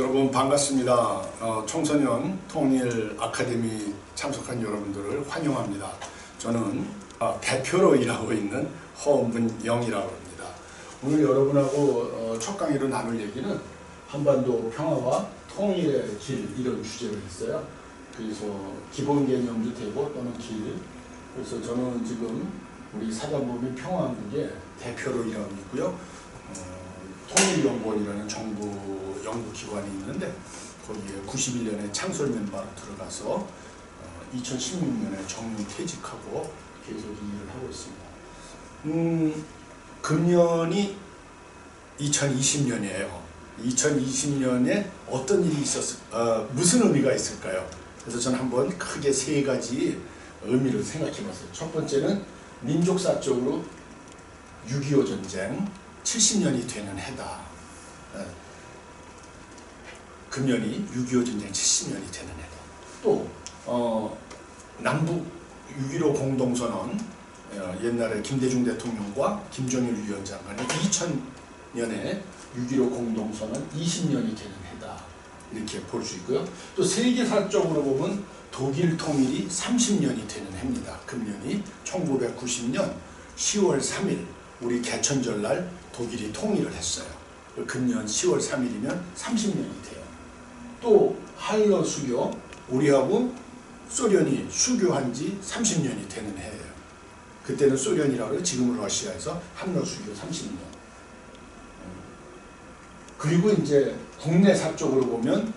여러분 반갑습니다. 청소년 통일 아카데미 참석한 여러분들을 환영합니다. 저는 대표로 일하고 있는 허문영이라고 합니다. 오늘 여러분하고 첫 강의로 나눌 얘기는 한반도 평화와 통일의 길, 이런 주제로 했어요. 그래서 기본 개념도 되고 또는 길. 그래서 저는 지금 우리 사단법인 평화한국의 대표로 일하고 있고요. 통일연구원이라는 정부 연구기관이 있는데 거기에 91년에 창설 멤버로 들어가서 2016년에 정년퇴직하고 계속 일을 하고 있습니다. 금년이 2020년이에요. 2020년에 어떤 일이 무슨 의미가 있을까요? 그래서 저는 한번 크게 세 가지 의미를 생각해 봤어요. 첫 번째는 민족사적으로 6.25 전쟁 70년이 되는 해다. 금년이 6.25 전쟁 70년이 되는 해다. 또 남북 6.15 공동선언, 옛날에 김대중 대통령과 김정일 위원장 간에 2000년에 6.15 공동선언 20년이 되는 해다. 이렇게 볼 수 있고요. 또 세계사적으로 보면 독일 통일이 30년이 되는 해입니다. 금년이 1990년 10월 3일 우리 개천절날 독일이 통일을 했어요. 금년 10월 3일이면 30년이 돼요. 또 한러 수교, 우리하고 소련이 수교한 지 30년이 되는 해예요. 그때는 소련이라고 해요. 지금은 러시아에서 한러 수교 30년. 그리고 이제 국내사적으로 보면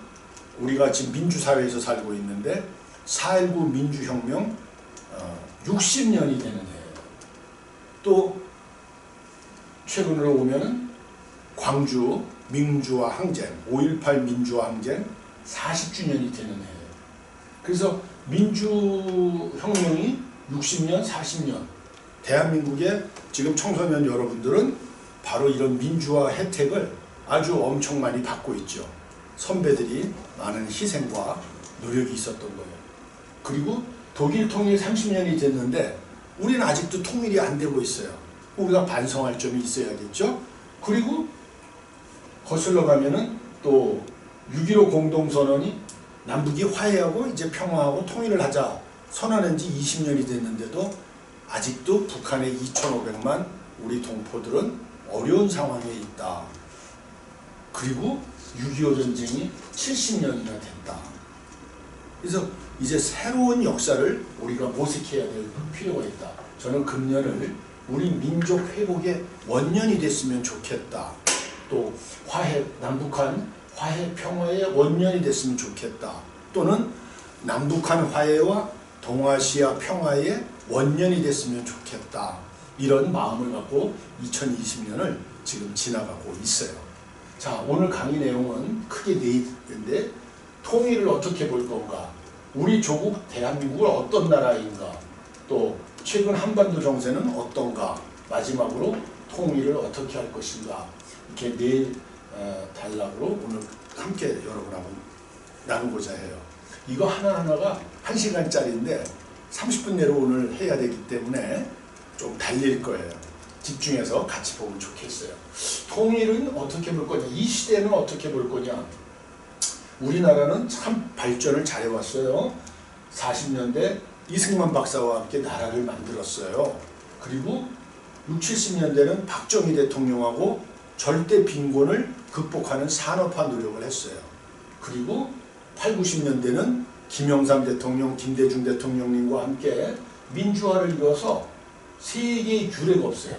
우리가 지금 민주사회에서 살고 있는데 4.19 민주혁명 60년이 되는 해예요. 또 최근으로 보면 광주 민주화 항쟁, 5.18 민주화 항쟁 40주년이 되는 해예요. 그래서 민주혁명이 60년, 40년. 대한민국의 지금 청소년 여러분들은 바로 이런 민주화 혜택을 아주 엄청 많이 받고 있죠. 선배들이 많은 희생과 노력이 있었던 거예요. 그리고 독일 통일 30년이 됐는데 우리는 아직도 통일이 안 되고 있어요. 우리가 반성할 점이 있어야겠죠. 그리고 거슬러 가면은 또 6.15 공동선언이 남북이 화해하고 이제 평화하고 통일을 하자 선언한 지 20년이 됐는데도 아직도 북한의 2,500만 우리 동포들은 어려운 상황에 있다. 그리고 6.25 전쟁이 70년이나 됐다. 그래서 이제 새로운 역사를 우리가 모색해야 될 필요가 있다. 저는 금년을 우리 민족 회복의 원년이 됐으면 좋겠다. 또 화해, 남북한 화해 평화의 원년이 됐으면 좋겠다. 또는 남북한 화해와 동아시아 평화의 원년이 됐으면 좋겠다. 이런 마음을 갖고 2020년을 지금 지나가고 있어요. 자, 오늘 강의 내용은 크게 네 개인데 통일을 어떻게 볼 건가? 우리 조국 대한민국은 어떤 나라인가? 또 최근 한반도 정세는 어떤가? 마지막으로 통일을 어떻게 할 것인가? 이렇게 네 단락으로 오늘 함께 여러분하고 나누고자 해요. 이거 하나하나가 1시간짜리인데 30분 내로 오늘 해야 되기 때문에 좀 달릴 거예요. 집중해서 같이 보면 좋겠어요. 통일은 어떻게 볼 거냐? 이 시대는 어떻게 볼 거냐? 우리나라는 참 발전을 잘해왔어요. 40년대 이승만 박사와 함께 나라를 만들었어요. 그리고 60, 70년대는 박정희 대통령하고 절대 빈곤을 극복하는 산업화 노력을 했어요. 그리고 8, 90년대는 김영삼 대통령, 김대중 대통령님과 함께 민주화를 이뤄서 세계의 규례가 없어요.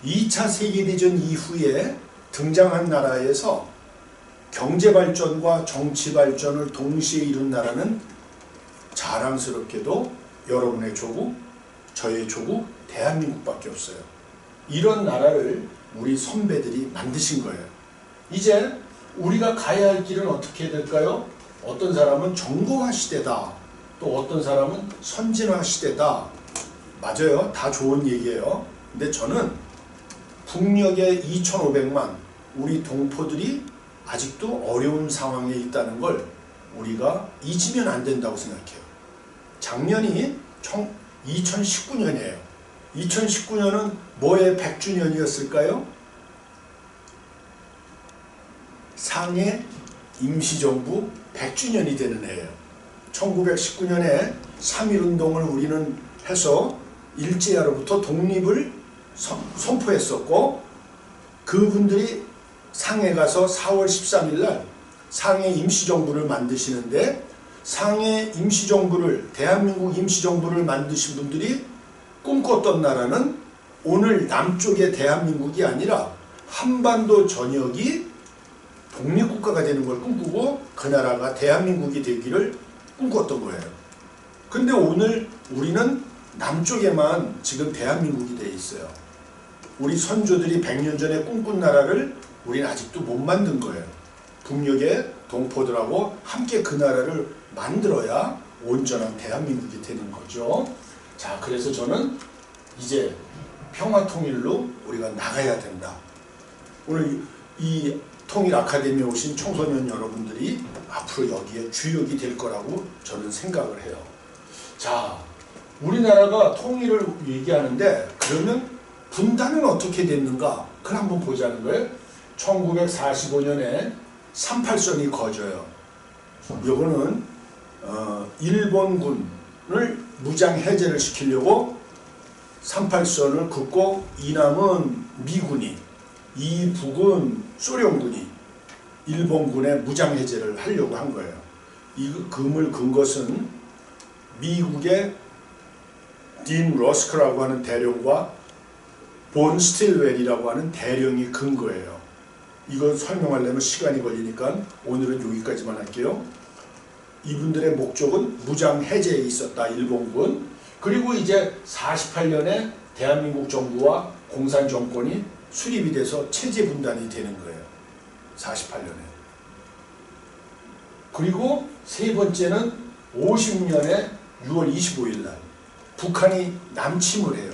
2차 세계대전 이후에 등장한 나라에서 경제발전과 정치발전을 동시에 이룬 나라는 자랑스럽게도 여러분의 조국, 저의 조국, 대한민국밖에 없어요. 이런 나라를 우리 선배들이 만드신 거예요. 이제 우리가 가야 할 길은 어떻게 될까요? 어떤 사람은 정보화 시대다. 또 어떤 사람은 선진화 시대다. 맞아요. 다 좋은 얘기예요. 근데 저는 북녘의 2,500만 우리 동포들이 아직도 어려운 상황에 있다는 걸 우리가 잊으면 안 된다고 생각해요. 작년이 2019년이에요. 2019년은 뭐의 100주년이었을까요? 상해 임시정부 100주년이 되는 해예요. 1919년에 3.1운동을 우리는 해서 일제하로부터 독립을 선포했었고, 그분들이 상해 가서 4월 13일 날 상해 임시정부를 만드시는데, 상해 임시정부를, 대한민국 임시정부를 만드신 분들이 꿈꿨던 나라는 오늘 남쪽의 대한민국이 아니라 한반도 전역이 독립국가가 되는 걸 꿈꾸고 그 나라가 대한민국이 되기를 꿈꿨던 거예요. 근데 오늘 우리는 남쪽에만 지금 대한민국이 돼 있어요. 우리 선조들이 100년 전에 꿈꾼 나라를 우리는 아직도 못 만든 거예요. 북녘의 동포들하고 함께 그 나라를 만들어야 온전한 대한민국이 되는 거죠. 자, 그래서 저는 이제 평화통일로 우리가 나가야 된다. 오늘 이 통일 아카데미에 오신 청소년 여러분들이 앞으로 여기에 주역이 될 거라고 저는 생각을 해요. 자, 우리나라가 통일을 얘기하는데 그러면 분단은 어떻게 됐는가? 그걸 한번 보자는 거예요. 1945년에 38선이 거져요. 요거는 일본군을 무장 해제를 시키려고 38선을 긋고 이남은 미군이, 이북은 소련군이 일본군의 무장 해제를 하려고 한 거예요. 이 금을 근 것은 미국의 딘 러스크라고 하는 대령과 본 스틸웰이라고 하는 대령이 근 거예요. 이거 설명하려면 시간이 걸리니까 오늘은 여기까지만 할게요. 이분들의 목적은 무장 해제에 있었다, 일본군. 그리고 이제 48년에 대한민국 정부와 공산 정권이 수립이 돼서 체제 분단이 되는 거예요. 48년에. 그리고 세 번째는 50년에 6월 25일 날 북한이 남침을 해요.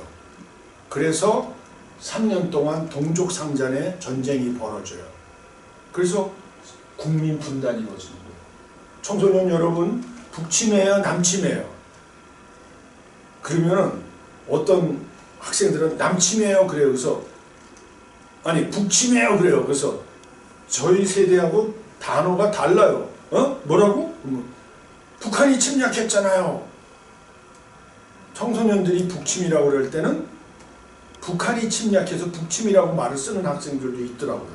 그래서 3년 동안 동족상잔의 전쟁이 벌어져요. 그래서 국민 분단이 이루어지는 거예요. 청소년 여러분, 북침해요, 남침해요? 그러면은 어떤 학생들은 남침해요 그래요. 그래서 아니 북침해요 그래요. 그래서 저희 세대하고 단어가 달라요. 뭐라고? 북한이 침략했잖아요. 청소년들이 북침이라고 그럴 때는 북한이 침략해서 북침이라고 말을 쓰는 학생들도 있더라고요.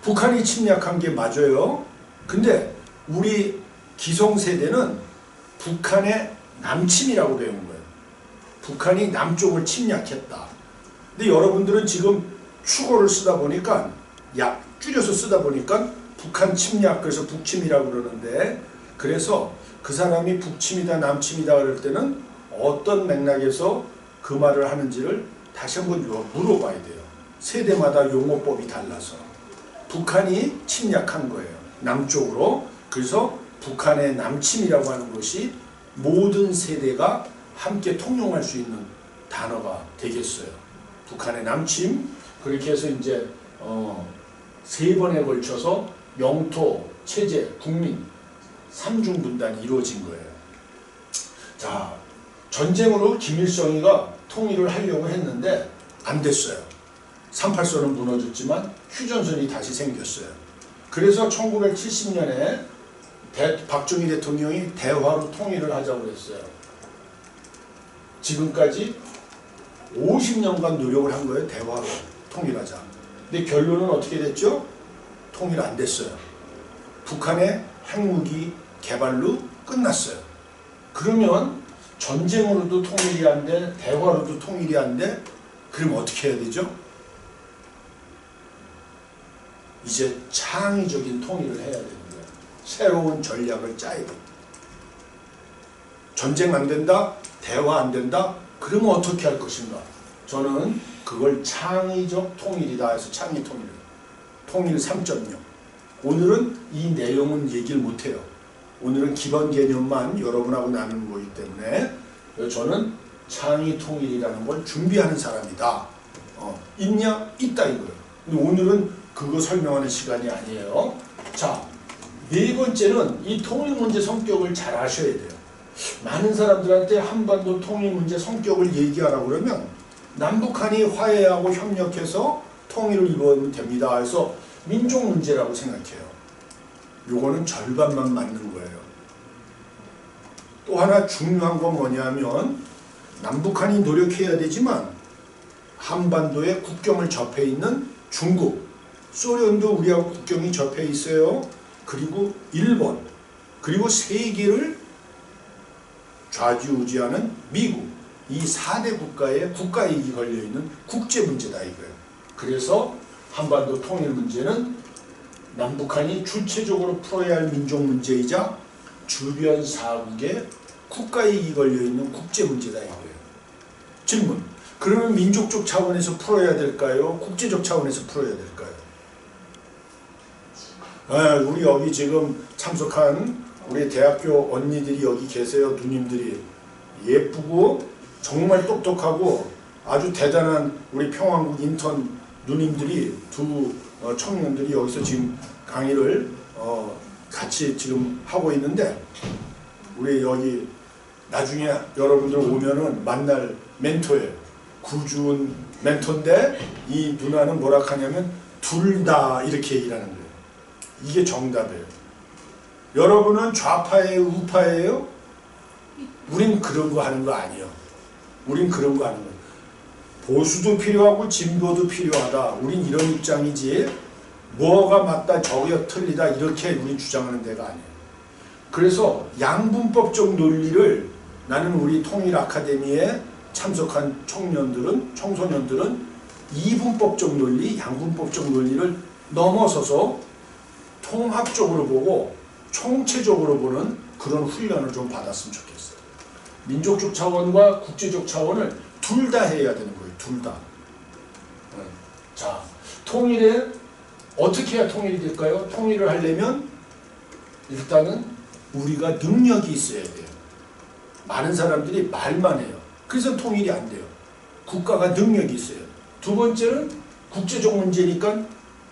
북한이 침략한 게 맞아요. 근데 우리 기성세대는 북한의 남침이라고 배운 거예요. 북한이 남쪽을 침략했다. 근데 여러분들은 지금 축어를 쓰다 보니까, 줄여서 쓰다 보니까 북한 침략, 그래서 북침이라고 그러는데, 그래서 그 사람이 북침이다 남침이다 그럴 때는 어떤 맥락에서 그 말을 하는지를 다시 한번 물어봐야 돼요. 세대마다 용어법이 달라서. 북한이 침략한 거예요. 남쪽으로. 그래서 북한의 남침이라고 하는 것이 모든 세대가 함께 통용할 수 있는 단어가 되겠어요. 북한의 남침. 그렇게 해서 이제 세 번에 걸쳐서 영토, 체제, 국민 3중 분단이 이루어진 거예요. 자, 전쟁으로 김일성이가 통일을 하려고 했는데 안 됐어요. 38선은 무너졌지만 휴전선이 다시 생겼어요. 그래서 1970년에 박정희 대통령이 대화로 통일을 하자고 했어요. 지금까지 50년간 노력을 한 거예요. 대화로 통일하자. 근데 결론은 어떻게 됐죠? 통일 안 됐어요. 북한의 핵무기 개발로 끝났어요. 그러면 전쟁으로도 통일이 안 돼, 대화로도 통일이 안 돼? 그럼 어떻게 해야 되죠? 이제 창의적인 통일을 해야 되는 거예요. 새로운 전략을 짜야 돼요. 전쟁 안 된다? 대화 안 된다? 그러면 어떻게 할 것인가? 저는 그걸 창의적 통일이다 해서 창의 통일. 통일 3.0. 오늘은 이 내용은 얘기를 못해요. 오늘은 기본 개념만 여러분하고 나누는 거기 때문에 저는 창의 통일이라는 걸 준비하는 사람이다. 있냐? 있다 이거예요. 근데 오늘은 그거 설명하는 시간이 아니에요. 자, 네 번째는 이 통일 문제 성격을 잘 아셔야 돼요. 많은 사람들한테 한반도 통일 문제 성격을 얘기하라고 그러면 남북한이 화해하고 협력해서 통일을 이루면 됩니다. 그래서 민족 문제라고 생각해요. 요거는 절반만 맞는 거예요. 또 하나 중요한 건 뭐냐면 남북한이 노력해야 되지만 한반도에 국경을 접해 있는 중국, 소련도 우리하고 국경이 접해 있어요. 그리고 일본, 그리고 세계를 좌지우지하는 미국, 이 4대 국가의 국가이익이 걸려있는 국제문제다 이거예요. 그래서 한반도 통일 문제는 남북한이 주체적으로 풀어야 할 민족 문제이자 주변 4국의 국가이익이 걸려있는 국제문제다 이거예요. 질문, 그러면 민족적 차원에서 풀어야 될까요? 국제적 차원에서 풀어야 될까요? 우리 여기 지금 참석한 우리 대학교 언니들이 여기 계세요. 누님들이 예쁘고 정말 똑똑하고 아주 대단한 우리 평안국 인턴 누님들이 두 청년들이 여기서 지금 강의를 같이 지금 하고 있는데, 우리 여기 나중에 여러분들 오면은 만날 멘토예요. 구준 멘토인데 이 누나는 뭐라 하냐면 둘 다 이렇게 얘기를 하는 거예요. 이게 정답이에요. 여러분은 좌파예요, 우파예요? 우린 그런 거 하는 거 아니에요. 우린 그런 거 하는 거예요. 보수도 필요하고 진보도 필요하다. 우린 이런 입장이지 뭐가 맞다, 저게 틀리다 이렇게 우린 주장하는 데가 아니에요. 그래서 양분법적 논리를 나는 우리 통일 아카데미에 참석한 청소년들은 이분법적 논리, 양분법적 논리를 넘어서서 통합적으로 보고 총체적으로 보는 그런 훈련을 좀 받았으면 좋겠어요. 민족적 차원과 국제적 차원을 둘 다 해야 되는 거예요. 둘 다. 자, 통일에 어떻게 해야 통일이 될까요? 통일을 하려면 일단은 우리가 능력이 있어야 돼요. 많은 사람들이 말만 해요. 그래서 통일이 안 돼요. 국가가 능력이 있어요. 두 번째는 국제적 문제니까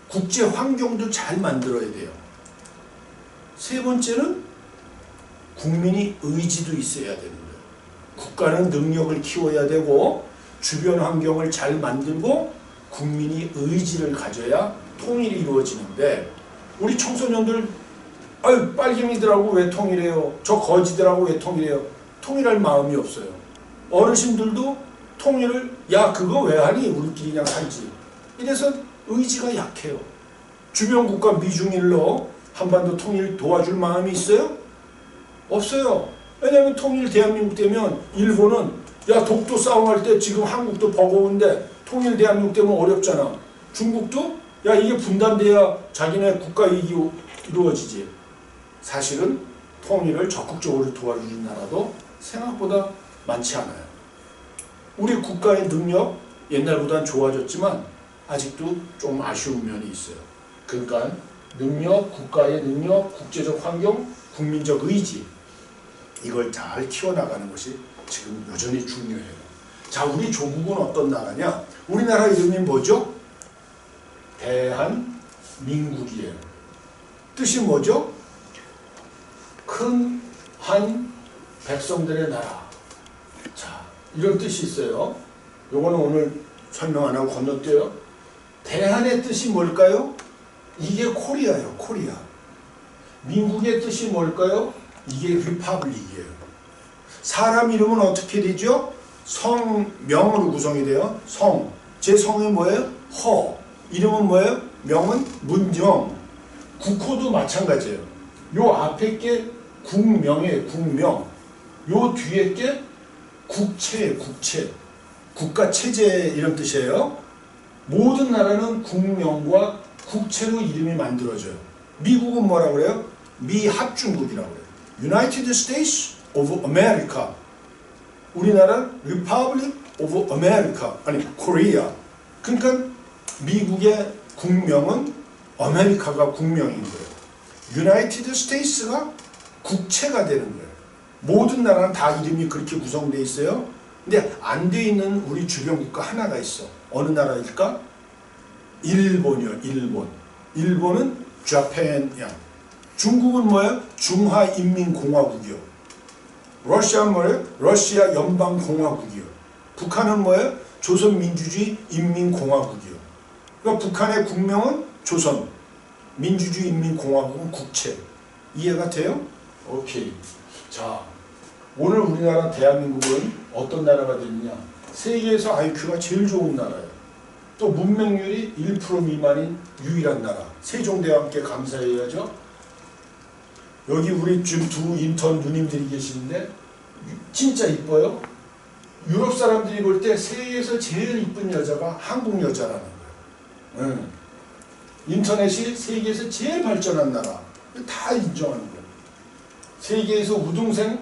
국제 환경도 잘 만들어야 돼요. 세 번째는 국민이 의지도 있어야 되는 거예요. 국가는 능력을 키워야 되고 주변 환경을 잘 만들고 국민이 의지를 가져야 통일이 이루어지는데, 우리 청소년들 아유 빨갱이들하고 왜 통일해요? 저 거지들하고 왜 통일해요? 통일할 마음이 없어요. 어르신들도 통일을 야 그거 왜 하니? 우리끼리 그냥 살지. 이래서 의지가 약해요. 주변 국가 미중일로 한반도 통일 도와줄 마음이 있어요? 없어요. 왜냐하면 통일 대한민국 되면 일본은 야 독도 싸움할 때 지금 한국도 버거운데 통일 대한민국 되면 어렵잖아. 중국도 야 이게 분단돼야 자기네 국가 이익이 이루어지지. 사실은 통일을 적극적으로 도와주는 나라도 생각보다 많지 않아요. 우리 국가의 능력 옛날보다는 좋아졌지만 아직도 좀 아쉬운 면이 있어요. 그러니까 능력, 국가의 능력, 국제적 환경, 국민적 의지, 이걸 잘 키워나가는 것이 지금 여전히 중요해요. 자, 우리 조국은 어떤 나라냐? 우리나라 이름이 뭐죠? 대한민국이에요. 뜻이 뭐죠? 큰 한 백성들의 나라. 자, 이런 뜻이 있어요. 요거는 오늘 설명 안 하고 건너뛰어요. 대한의 뜻이 뭘까요? 이게 코리아예요. 코리아. 민국의 뜻이 뭘까요? 이게 리퍼블릭이에요. 사람 이름은 어떻게 되죠? 성명으로 구성이 돼요. 성. 제 성이 뭐예요? 허. 이름은 뭐예요? 명은 문정. 국호도 마찬가지예요. 요 앞에 게 국명이에요. 국명. 요 뒤에 게 국체예요. 국체. 국가체제 이런 뜻이에요. 모든 나라는 국명과 국체로 이름이 만들어져요. 미국은 뭐라고 그래요? 미합중국이라고 그래요. United States of America. 우리나라는 Republic of America. 아니, Korea. 그러니까 미국의 국명은 아메리카가 국명인 거예요. United States가 국체가 되는 거예요. 모든 나라는 다 이름이 그렇게 구성되어 있어요. 근데 안 돼 있는 우리 주변 국가 하나가 있어. 어느 나라일까? 일본이요. 일본. 일본은 Japan이야. 중국은 뭐예요? 중화인민공화국이요. 러시아는 뭐예요? 러시아 연방공화국이요. 북한은 뭐예요? 조선민주주의 인민공화국이요. 그러니까 북한의 국명은 조선, 민주주의인민공화국은 국채. 이해가 돼요? 오케이. 자, 오늘 우리나라 대한민국은 어떤 나라가 됐느냐? 세계에서 IQ가 제일 좋은 나라예요. 또 문맹률이 1% 미만인 유일한 나라. 세종대와 함께 감사해야죠. 여기 우리 지금 두 인턴 누님들이 계시는데 진짜 이뻐요. 유럽 사람들이 볼 때 세계에서 제일 이쁜 여자가 한국 여자라는 거예요. 인터넷이 세계에서 제일 발전한 나라. 다 인정하는 거예요. 세계에서 우등생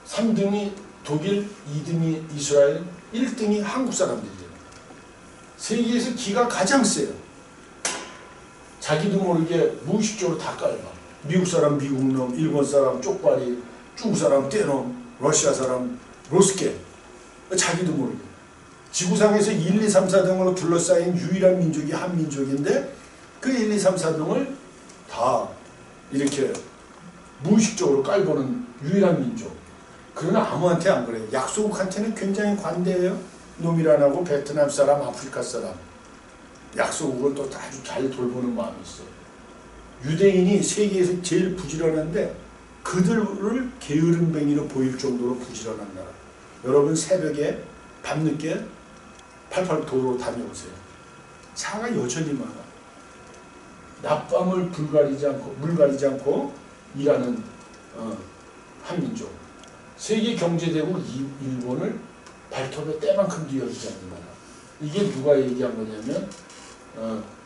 3등이 독일, 2등이 이스라엘, 1등이 한국 사람들이에요. 세계에서 기가 가장 세요. 자기도 모르게 무의식적으로 다 깔봐. 미국 사람 미국놈, 일본 사람 쪽발이, 중국 사람 떼놈, 러시아 사람 로스케. 자기도 모르게. 지구상에서 1, 2, 3, 4등으로 둘러싸인 유일한 민족이 한민족인데 그 1, 2, 3, 4등을 다 이렇게 무의식적으로 깔보는 유일한 민족. 그러나 아무한테 안 그래요. 약소국한테는 굉장히 관대해요. 노미란하고 베트남 사람, 아프리카 사람. 약소국은 또 아주 잘 돌보는 마음이 있어요. 유대인이 세계에서 제일 부지런한데 그들을 게으름뱅이로 보일 정도로 부지런한 나라. 여러분 새벽에 밤늦게 88 도로 다녀오세요. 차가 여전히 많아. 낮밤을 물 가리지 않고 일하는 한민족. 세계 경제대국 일본을 발톱에 때만큼도 열지 않는 나라. 이게 누가 얘기한 거냐면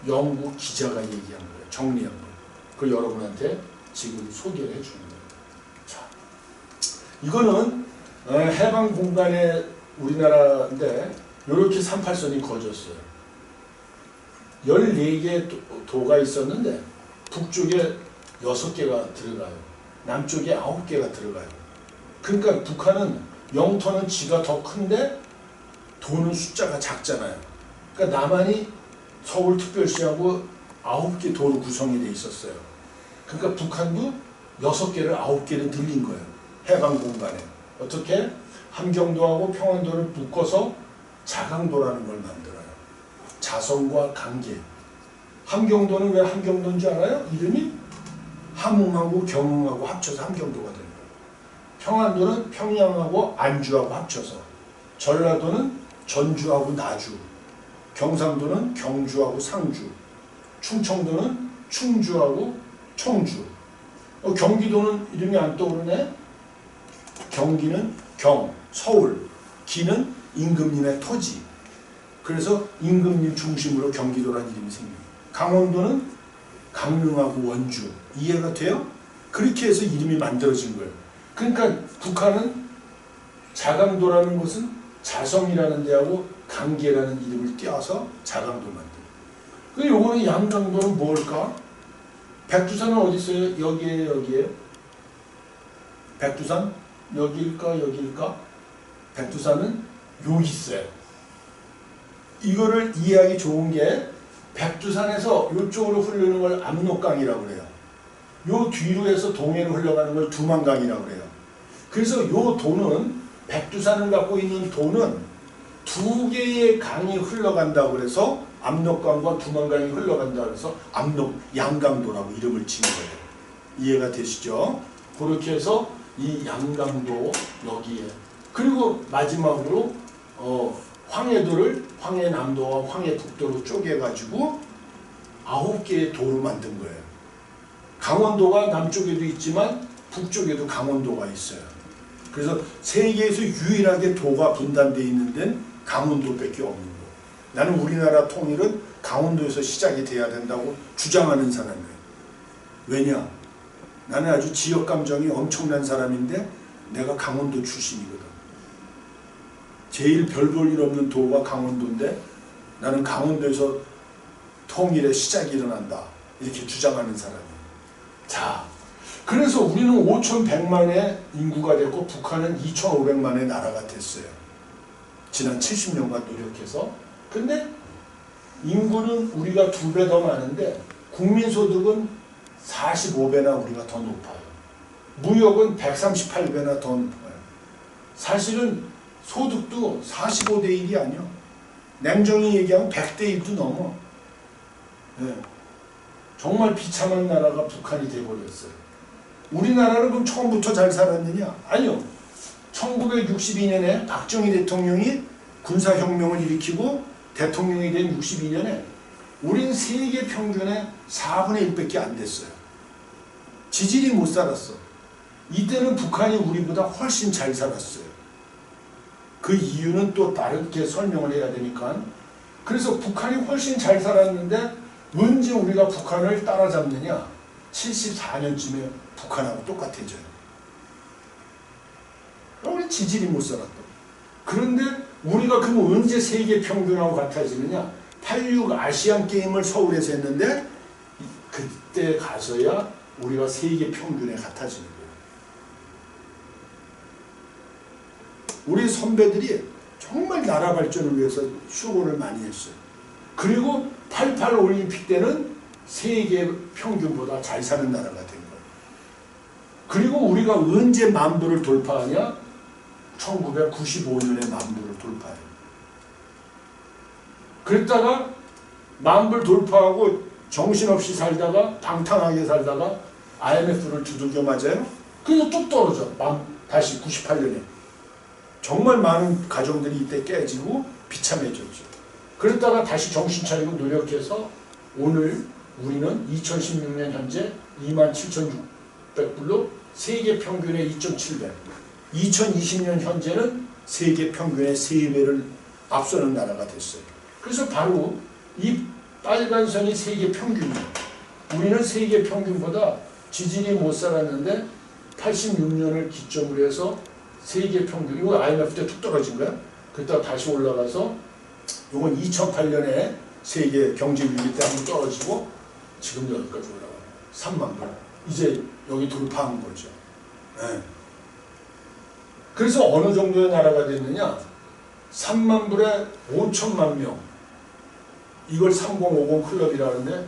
영국 기자가 얘기한 거예요. 정리한 거예요. 그걸 여러분한테 지금 소개를 해주는 거예요. 자, 이거는 해방 공간의 우리나라인데 이렇게 38선이 거졌어요. 14개 도가 있었는데 북쪽에 6개가 들어가요. 남쪽에 9개가 들어가요. 그러니까 북한은 영토는 지가 더 큰데 도는 숫자가 작잖아요. 그러니까 남한이 서울특별시하고 9개 도로 구성이 돼 있었어요. 그러니까 북한도 6개를 9개를 늘린 거예요. 해방 공간에. 어떻게? 함경도하고 평안도를 묶어서 자강도라는 걸 만들어요. 자성과 관계. 함경도는 왜 함경도인 줄 알아요? 이름이 함흥하고 경흥하고 합쳐서 함경도가 된 거예요. 평안도는 평양하고 안주하고 합쳐서, 전라도는 전주하고 나주, 경상도는 경주하고 상주, 충청도는 충주하고 청주, 경기도는 이름이 안 떠오르네. 경기는 경, 서울, 기는 임금님의 토지. 그래서 임금님 중심으로 경기도라는 이름이 생겨요. 강원도는 강릉하고 원주. 이해가 돼요? 그렇게 해서 이름이 만들어진 거예요. 그러니까 북한은 자강도라는 것은 자성이라는 데하고 강계라는 이름을 띄어서 자강도 만들어요. 그 요거는 양강도는 뭘까? 백두산은 어디 있어요? 여기에. 백두산? 여기일까? 백두산은 여기 있어요. 이거를 이해하기 좋은 게 백두산에서 이쪽으로 흐르는 걸 압록강이라고 그래요. 요 뒤로 해서 동해로 흘러가는 걸 두만강이라고 그래요. 그래서 요 도는, 백두산을 갖고 있는 도는 2개의 강이 흘러간다고 그래서 압록강과 두만강이 흘러간다고 해서 양강도라고 이름을 지은 거예요. 이해가 되시죠? 그렇게 해서 이 양강도 여기에, 그리고 마지막으로 황해도를 황해남도와 황해북도로 쪼개가지고 9개의 도로 만든 거예요. 강원도가 남쪽에도 있지만 북쪽에도 강원도가 있어요. 그래서 세계에서 유일하게 도가 분단되어 있는 데는 강원도밖에 없는 거. 나는 우리나라 통일은 강원도에서 시작이 돼야 된다고 주장하는 사람이에요. 왜냐? 나는 아주 지역 감정이 엄청난 사람인데 내가 강원도 출신이거든. 제일 별 볼 일 없는 도가 강원도인데 나는 강원도에서 통일의 시작이 일어난다. 이렇게 주장하는 사람이에요. 자, 그래서 우리는 5,100만의 인구가 됐고 북한은 2,500만의 나라가 됐어요. 지난 70년간 노력해서. 근데 인구는 우리가 2배 더 많은데 국민소득은 45배나 우리가 더 높아요. 무역은 138배나 더 높아요. 사실은 소득도 45대 1이 아니야. 냉정히 얘기하면 100대 1도 넘어. 네. 정말 비참한 나라가 북한이 돼버렸어요. 우리나라는 그럼 처음부터 잘 살았느냐? 아니요. 1962년에 박정희 대통령이 군사혁명을 일으키고 대통령이 된 62년에 우린 세계 평균의 4분의 1밖에 안 됐어요. 지질이 못 살았어. 이때는 북한이 우리보다 훨씬 잘 살았어요. 그 이유는 또 다르게 설명을 해야 되니까. 그래서 북한이 훨씬 잘 살았는데 언제 우리가 북한을 따라잡느냐? 74년쯤에 북한하고 똑같아져요. 우리 지질이 못 살았다. 그런데 우리가 그럼 언제 세계 평균하고 같아지느냐? 86 아시안 게임을 서울에서 했는데 그때 가서야 우리가 세계 평균에 같아지는 거예요. 우리 선배들이 정말 나라 발전을 위해서 수고를 많이 했어요. 그리고 88 올림픽 때는 세계 평균보다 잘 사는 나라가 된 거예요. 그리고 우리가 언제 만부를 돌파하냐? 1995년에 만부를 돌파해요. 그랬다가 만부를 돌파하고 정신없이 살다가 방탕하게 살다가 IMF를 두들겨 맞아요. 그래서 뚝 떨어져. 다시 98년에. 정말 많은 가정들이 이때 깨지고 비참해졌죠. 그랬다가 다시 정신 차리고 노력해서 오늘 우리는 2016년 현재 27,600불로 세계 평균의 2.7배. 2020년 현재는 세계 평균의 3배를 앞서는 나라가 됐어요. 그래서 바로 이 빨간 선이 세계 평균이에요. 우리는 세계 평균보다 지질이 못 살았는데 86년을 기점으로 해서 세계 평균, 이거 IMF 때 툭 떨어진 거야. 그랬다가 다시 올라가서 이건 2008년에 세계 경제 위기 때 한번 떨어지고 지금 여기까지 올라가요. 3만 불. 이제 여기 돌파한 거죠. 네. 그래서 어느 정도의 나라가 됐느냐? 3만 불에 5천만 명. 이걸 3050 클럽이라는데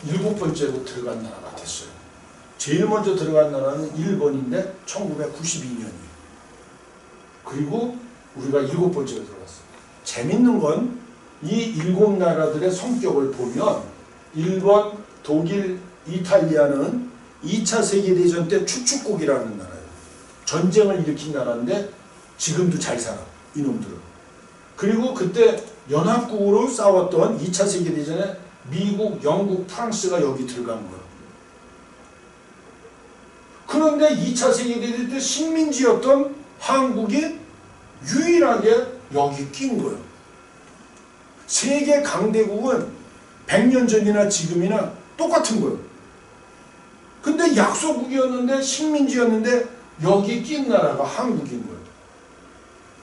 7번째로 들어간 나라가 됐어요. 제일 먼저 들어간 나라는 일본인데 1992년이에요. 그리고 우리가 7번째로 들어갔어요. 재밌는 건 이 7나라들의 성격을 보면 일본, 독일, 이탈리아는 2차 세계대전 때 추축국이라는 나라예요. 전쟁을 일으킨 나라인데 지금도 잘 살아. 이놈들은. 그리고 그때 연합국으로 싸웠던 2차 세계대전에 미국, 영국, 프랑스가 여기 들어간 거예요. 그런데 2차 세계대전 때 식민지였던 한국이 유일하게 여기 낀 거예요. 세계 강대국은 100년 전이나 지금이나 똑같은 거예요. 근데 약소국이었는데 식민지였는데 여기 낀 나라가 한국인 거예요.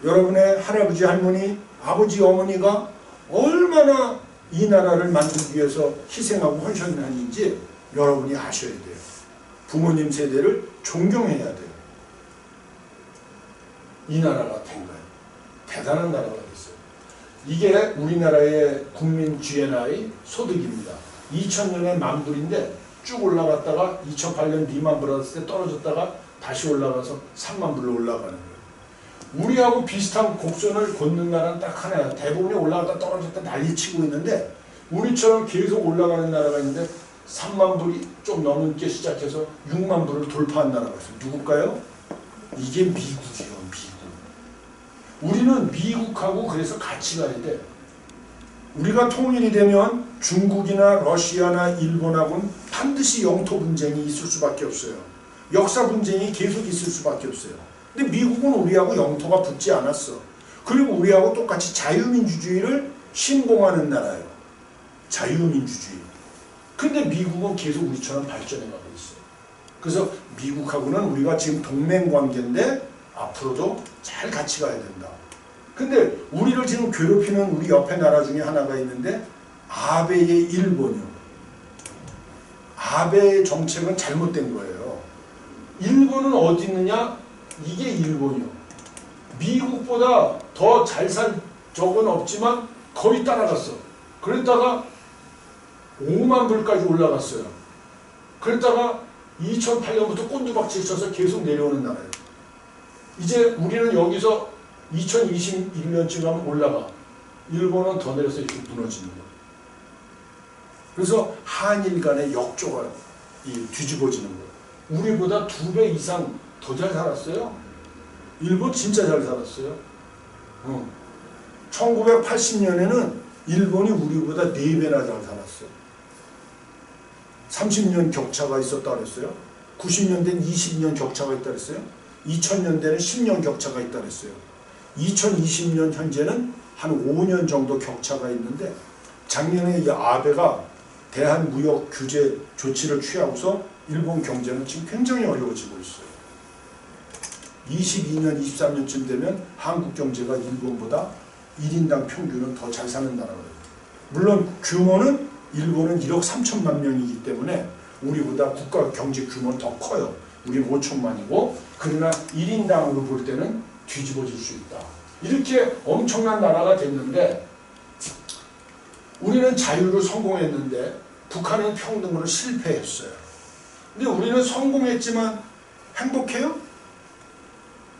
여러분의 할아버지, 할머니, 아버지, 어머니가 얼마나 이 나라를 만들기 위해서 희생하고 헌신하는지 여러분이 아셔야 돼요. 부모님 세대를 존경해야 돼요. 이 나라가 된 거예요. 대단한 나라가 됐어요. 이게 우리나라의 국민 GNI 소득입니다. 2000년에 만불인데 쭉 올라갔다가 2008년 리만 브라더스 때 떨어졌다가 다시 올라가서 3만 불로 올라가는 거예요. 우리하고 비슷한 곡선을 걷는 나라는 딱 하나야. 대부분이 올라갔다 떨어졌다 난리치고 있는데 우리처럼 계속 올라가는 나라가 있는데 3만 불이 좀 넘게 시작해서 6만 불을 돌파한 나라가 있어요. 누굴까요? 이게 미국이에요. 미국. 우리는 미국하고 그래서 같이 가야 돼. 우리가 통일이 되면 중국이나 러시아나 일본하고는 반드시 영토 분쟁이 있을 수밖에 없어요. 역사 분쟁이 계속 있을 수밖에 없어요. 근데 미국은 우리하고 영토가 붙지 않았어. 그리고 우리하고 똑같이 자유민주주의를 신봉하는 나라예요. 자유민주주의. 근데 미국은 계속 우리처럼 발전해가고 있어요. 그래서 미국하고는 우리가 지금 동맹관계인데 앞으로도 잘 같이 가야 된다. 근데 우리를 지금 괴롭히는 우리 옆에 나라 중에 하나가 있는데 아베의 일본이요. 아베의 정책은 잘못된 거예요. 일본은 어디 있느냐? 이게 일본이요. 미국보다 더 잘 산 적은 없지만 거의 따라갔어. 그랬다가 5만 불까지 올라갔어요. 그랬다가 2008년부터 꼰두박질 쳐서 계속 내려오는 나라예요. 이제 우리는 여기서 2021년쯤 하면 올라가. 일본은 더 내려서 이렇게 무너지는 거예요. 그래서 한일 간의 역조가 뒤집어지는 거예요. 우리보다 2배 이상 더 잘 살았어요. 일본 진짜 잘 살았어요. 1980년에는 일본이 우리보다 4배나 잘 살았어요. 30년 격차가 있었다 그랬어요. 90년대는 20년 격차가 있다 그랬어요. 2000년대는 10년 격차가 있다 그랬어요. 2020년 현재는 한 5년 정도 격차가 있는데, 작년에 이 아베가 대한무역 규제 조치를 취하고서 일본 경제는 지금 굉장히 어려워지고 있어요. 22년, 23년쯤 되면 한국 경제가 일본보다 1인당 평균은 더 잘 사는 나라거든요. 물론 규모는 일본은 1억 3천만 명이기 때문에 우리보다 국가 경제 규모는 더 커요. 우리는 5천만이고, 그러나 1인당으로 볼 때는 뒤집어질 수 있다. 이렇게 엄청난 나라가 됐는데, 우리는 자유로 성공했는데 북한은 평등으로 실패했어요. 근데 우리는 성공했지만 행복해요?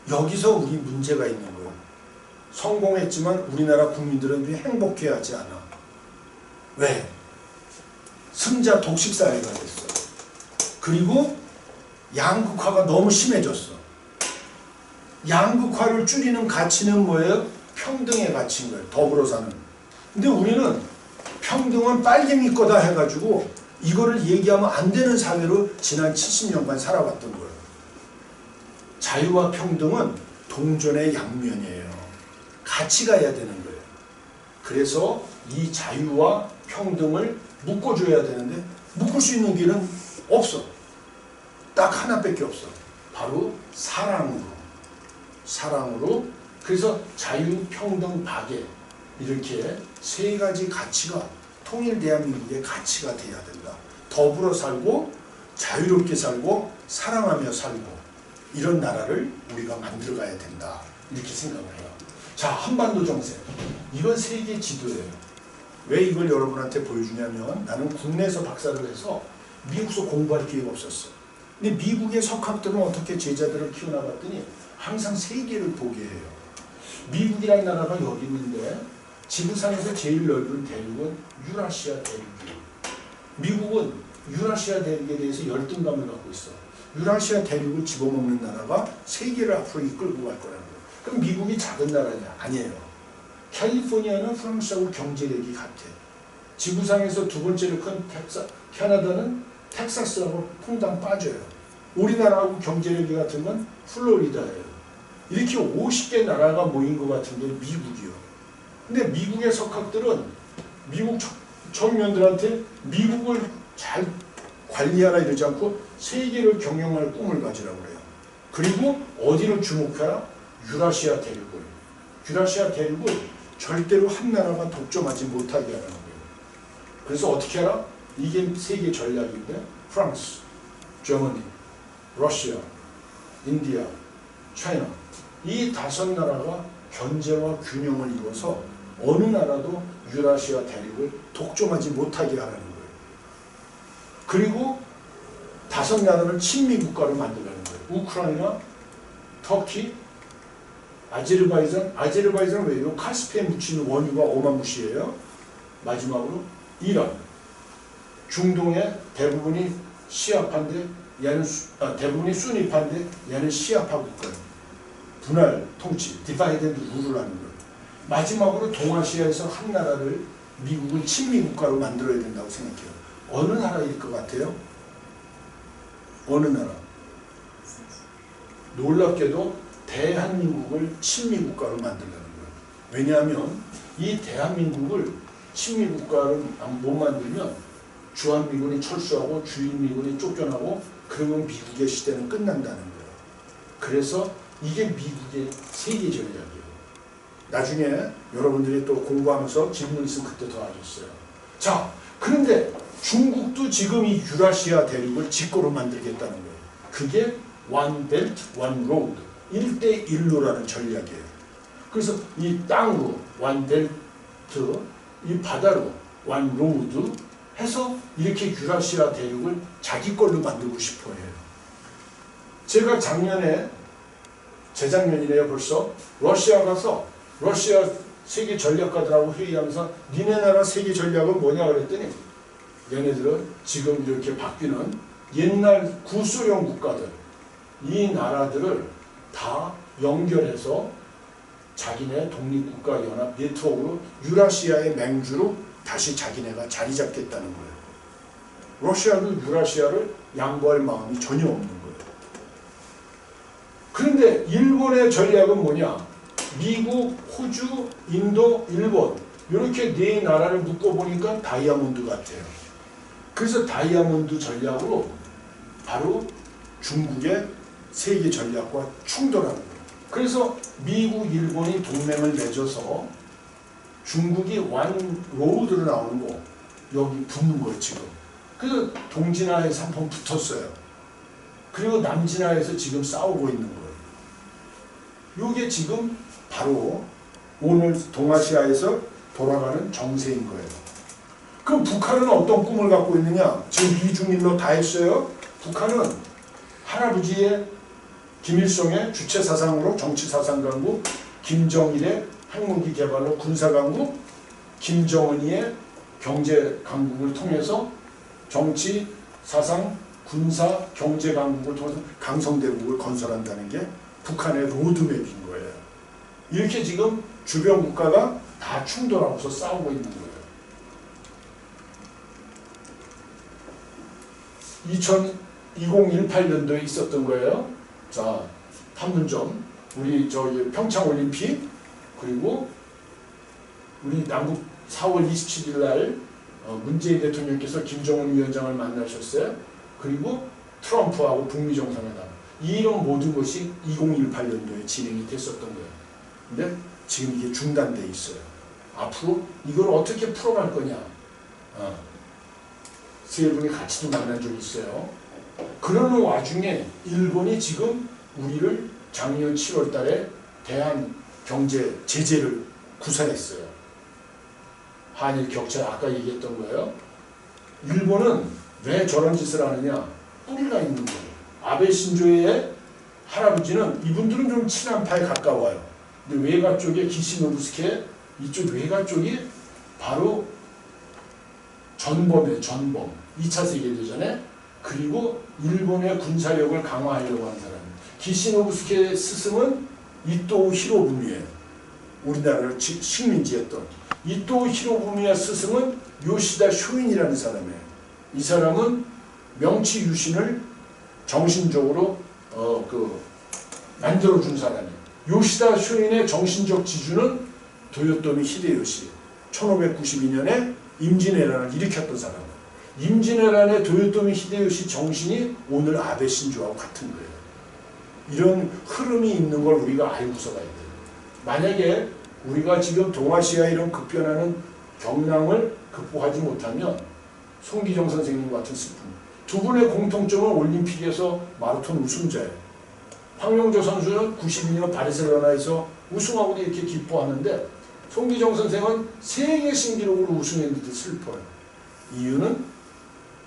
여기서 우리 문제가 있는 거예요. 성공했지만 우리나라 국민들은 왜 행복해야 하지 않아? 왜? 승자 독식 사회가 됐어. 그리고 양극화가 너무 심해졌어. 양극화를 줄이는 가치는 뭐예요? 평등의 가치인 거예요. 더불어 사는. 근데 우리는 평등은 빨갱이 거다 해가지고 이거를 얘기하면 안 되는 사회로 지난 70년간 살아왔던 거예요. 자유와 평등은 동전의 양면이에요. 같이 가야 되는 거예요. 그래서 이 자유와 평등을 묶어줘야 되는데 묶을 수 있는 길은 없어. 딱 하나밖에 없어. 바로 사랑으로. 사랑으로. 그래서 자유, 평등, 박애, 이렇게 세 가지 가치가 통일 대한민국의 가치가 돼야 된다. 더불어 살고 자유롭게 살고 사랑하며 살고 이런 나라를 우리가 만들어가야 된다. 이렇게 생각을 해요. 자, 한반도 정세. 이건 세계 지도예요. 왜 이걸 여러분한테 보여주냐면, 나는 국내에서 박사를 해서 미국서 공부할 기회가 없었어. 근데 미국의 석학들은 어떻게 제자들을 키워나갔더니 항상 세계를 보게 해요. 미국이라는 나라가 여기 있는데 지구상에서 제일 넓은 대륙은 유라시아 대륙이에요. 미국은 유라시아 대륙에 대해서 열등감을 갖고 있어. 유라시아 대륙을 집어먹는 나라가 세계를 앞으로 이끌고 갈 거라는 거예요. 그럼 미국이 작은 나라냐? 아니에요. 캘리포니아는 프랑스하고 경제력이 같아. 지구상에서 두 번째로 큰 캐나다는 텍사스하고 퐁당 빠져요. 우리나라하고 경제력이 같은 건 플로리다예요. 이렇게 50개 나라가 모인 것 같은 게 미국이요. 근데 미국의 석학들은 미국 청년들한테 미국을 잘 관리하라 이러지 않고 세계를 경영할 꿈을 가지라고 그래요. 그리고 어디를 주목하라? 유라시아 대륙을. 유라시아 대륙을 절대로 한 나라가 독점하지 못하게 하라는 거예요. 그래서 어떻게 하라? 이게 세계 전략인데 프랑스, 저머니, 러시아, 인디아, 차이나 이 5나라가 견제와 균형을 이루어서 어느 나라도 유라시아 대륙을 독점하지 못하게 하라는 거예요. 그리고 5나라를 친미 국가로 만들라는 거예요. 우크라이나, 터키, 아제르바이잔. 아제르바이잔은 왜요? 카스피에 묻히는 원유가 어마무시해요. 마지막으로 이란. 중동의 대부분이 시아파인데 얘는 대부분이 수니파인데 얘는 시아파 국가예요. 분할 통치, 디바이드 앤 룰을 하는 거예요. 마지막으로 동아시아에서 한 나라를 미국은 친미 국가로 만들어야 된다고 생각해요. 어느 나라일 것 같아요? 어느 나라? 놀랍게도 대한민국을 친미 국가로 만들려는 거예요. 왜냐하면 이 대한민국을 친미 국가를 못 만들면 주한미군이 철수하고 주일미군이 쫓겨나고 그러면 미국의 시대는 끝난다는 거예요. 그래서 이게 미국의 세계 전략이에요. 나중에 여러분들이 또 공부하면서 질문 있으면 그때 더 하겠어요. 자, 그런데 중국도 지금 이 유라시아 대륙을 직거로 만들겠다는 거예요. 그게 One Belt, One Road, 1대1로라는 전략이에요. 그래서 이 땅으로 One Belt, 이 바다로 One Road 해서 이렇게 유라시아 대륙을 자기 걸로 만들고 싶어 해요. 제가 재작년이네요 벌써, 러시아 가서 러시아 세계 전략가들하고 회의하면서 니네 나라 세계 전략은 뭐냐 그랬더니 얘네들은 지금 이렇게 바뀌는 옛날 구소련 국가들, 이 나라들을 다 연결해서 자기네 독립국가연합 네트워크로 유라시아의 맹주로 다시 자기네가 자리 잡겠다는 거예요. 러시아도 유라시아를 양보할 마음이 전혀 없는 거예요. 그런데 일본의 전략은 뭐냐? 미국, 호주, 인도, 일본 이렇게 네 나라를 묶어보니까 다이아몬드 같아요. 그래서 다이아몬드 전략으로 바로 중국의 세계 전략과 충돌하는 거예요. 그래서 미국, 일본이 동맹을 맺어서 중국이 완 로드로 나오는 거 여기 붙는 거예요 지금. 그래서 동진아에서 한번 붙었어요. 그리고 남진아에서 지금 싸우고 있는 거예요. 이게 지금 바로 오늘 동아시아에서 돌아가는 정세인 거예요. 그럼 북한은 어떤 꿈을 갖고 있느냐? 지금 이중일로 다 했어요. 북한은 할아버지의 김일성의 주체사상으로 정치사상 강국, 김정일의 핵무기 개발로 군사강국, 김정은이의 경제 강국을 통해서 정치, 사상, 군사, 경제 강국을 통해서 강성대국을 건설한다는 게 북한의 로드맵인 거예요. 이렇게 지금 주변 국가가 다 충돌하고서 싸우고 있는 거예요. 2018년도에 있었던 거예요. 자, 판문점, 우리 저기 평창올림픽, 그리고 우리 남북 4월 27일 날 문재인 대통령께서 김정은 위원장을 만나셨어요. 그리고 트럼프하고 북미 정상회담. 이런 모든 것이 2018년도에 진행이 됐었던 거예요. 근데 지금 이게 중단돼 있어요. 앞으로 이걸 어떻게 풀어갈 거냐. 세 분이 같이도 만난 적이 있어요. 그러는 와중에 일본이 지금 우리를 작년 7월 달에 대한 경제 제재를 구사했어요. 한일 격차 아까 얘기했던 거예요. 일본은 왜 저런 짓을 하느냐? 뿌리가 있는 거예요. 아베 신조의 할아버지는 이분들은 좀 친한파에 가까워요. 근데 외가 쪽에 기시노부스케 이쪽 외가 쪽이 바로 전범이에요. 전범. 2차 세계대전에 그리고 일본의 군사력을 강화하려고 하는 사람. 기시노부스케 스승은 이토 히로부미예요. 우리나라를 식민지했던 이토 히로부미의 스승은 요시다 쇼인이라는 사람이에요. 이 사람은 명치 유신을 정신적으로 만들어준 사람이에요. 요시다 쇼인의 정신적 지주는 도요토미 히데요시. 1592년에 임진왜란을 일으켰던 사람. 임진왜란의 도요토미 히데요시 정신이 오늘 아베 신조하고 같은 거예요. 이런 흐름이 있는 걸 우리가 알고서 가야 돼요. 만약에 우리가 지금 동아시아 이런 급변하는 경랑을 극복하지 못하면 송기정 선생님 같은 슬픔. 두 분의 공통점은 올림픽에서 마라톤 우승자예요. 황영조 선수는 92년 바르셀로나에서 우승하고도 이렇게 기뻐하는데 송기정 선생은 세계 신기록으로 우승했는데 슬퍼요. 이유는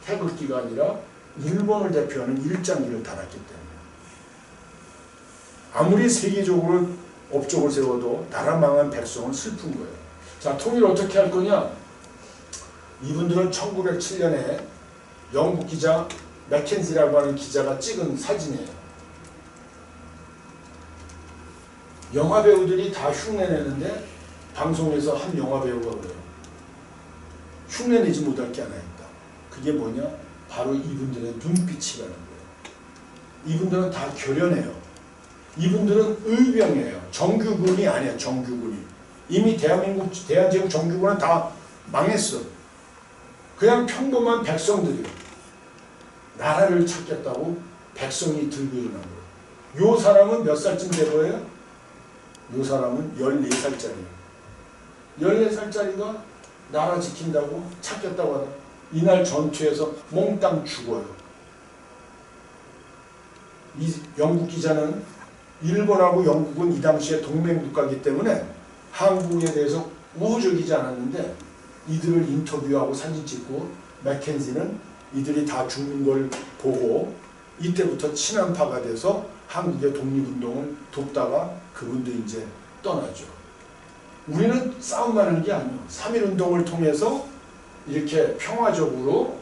태극기가 아니라 일본을 대표하는 일장기를 달았기 때문에. 아무리 세계적으로 업적을 세워도 나라 망한 백성은 슬픈 거예요. 자, 통일을 어떻게 할 거냐? 이분들은 1907년에 영국 기자 맥켄지라고 하는 기자가 찍은 사진이에요. 영화 배우들이 다 흉내내는데 방송에서 한 영화 배우가 그래요. 흉내내지 못할 게 하나 있다. 그게 뭐냐? 바로 이분들의 눈빛이라는 거예요. 이분들은 다 교련해요. 이분들은 의병이에요. 정규군이 아니야. 정규군이. 이미 대한제국 정규군은 다 망했어. 그냥 평범한 백성들이에요. 나라를 찾겠다고 백성이 들고 일어난 거예요. 요 사람은 몇 살쯤 된 거예요? 요 사람은 14살짜리예요. 14살짜리가 나라 지킨다고 찾겠다고 하다. 이날 전투에서 몽땅 죽어요. 이 영국 기자는 일본하고 영국은 이 당시에 동맹국가이기 때문에 한국에 대해서 우호적이지 않았는데 이들을 인터뷰하고 사진 찍고 맥켄지는 이들이 다 죽는 걸 보고 이때부터 친한파가 돼서 한국의 독립운동을 돕다가 그분도 이제 떠나죠. 우리는 싸움만 하는 게 아니에요. 3.1운동을 통해서 이렇게 평화적으로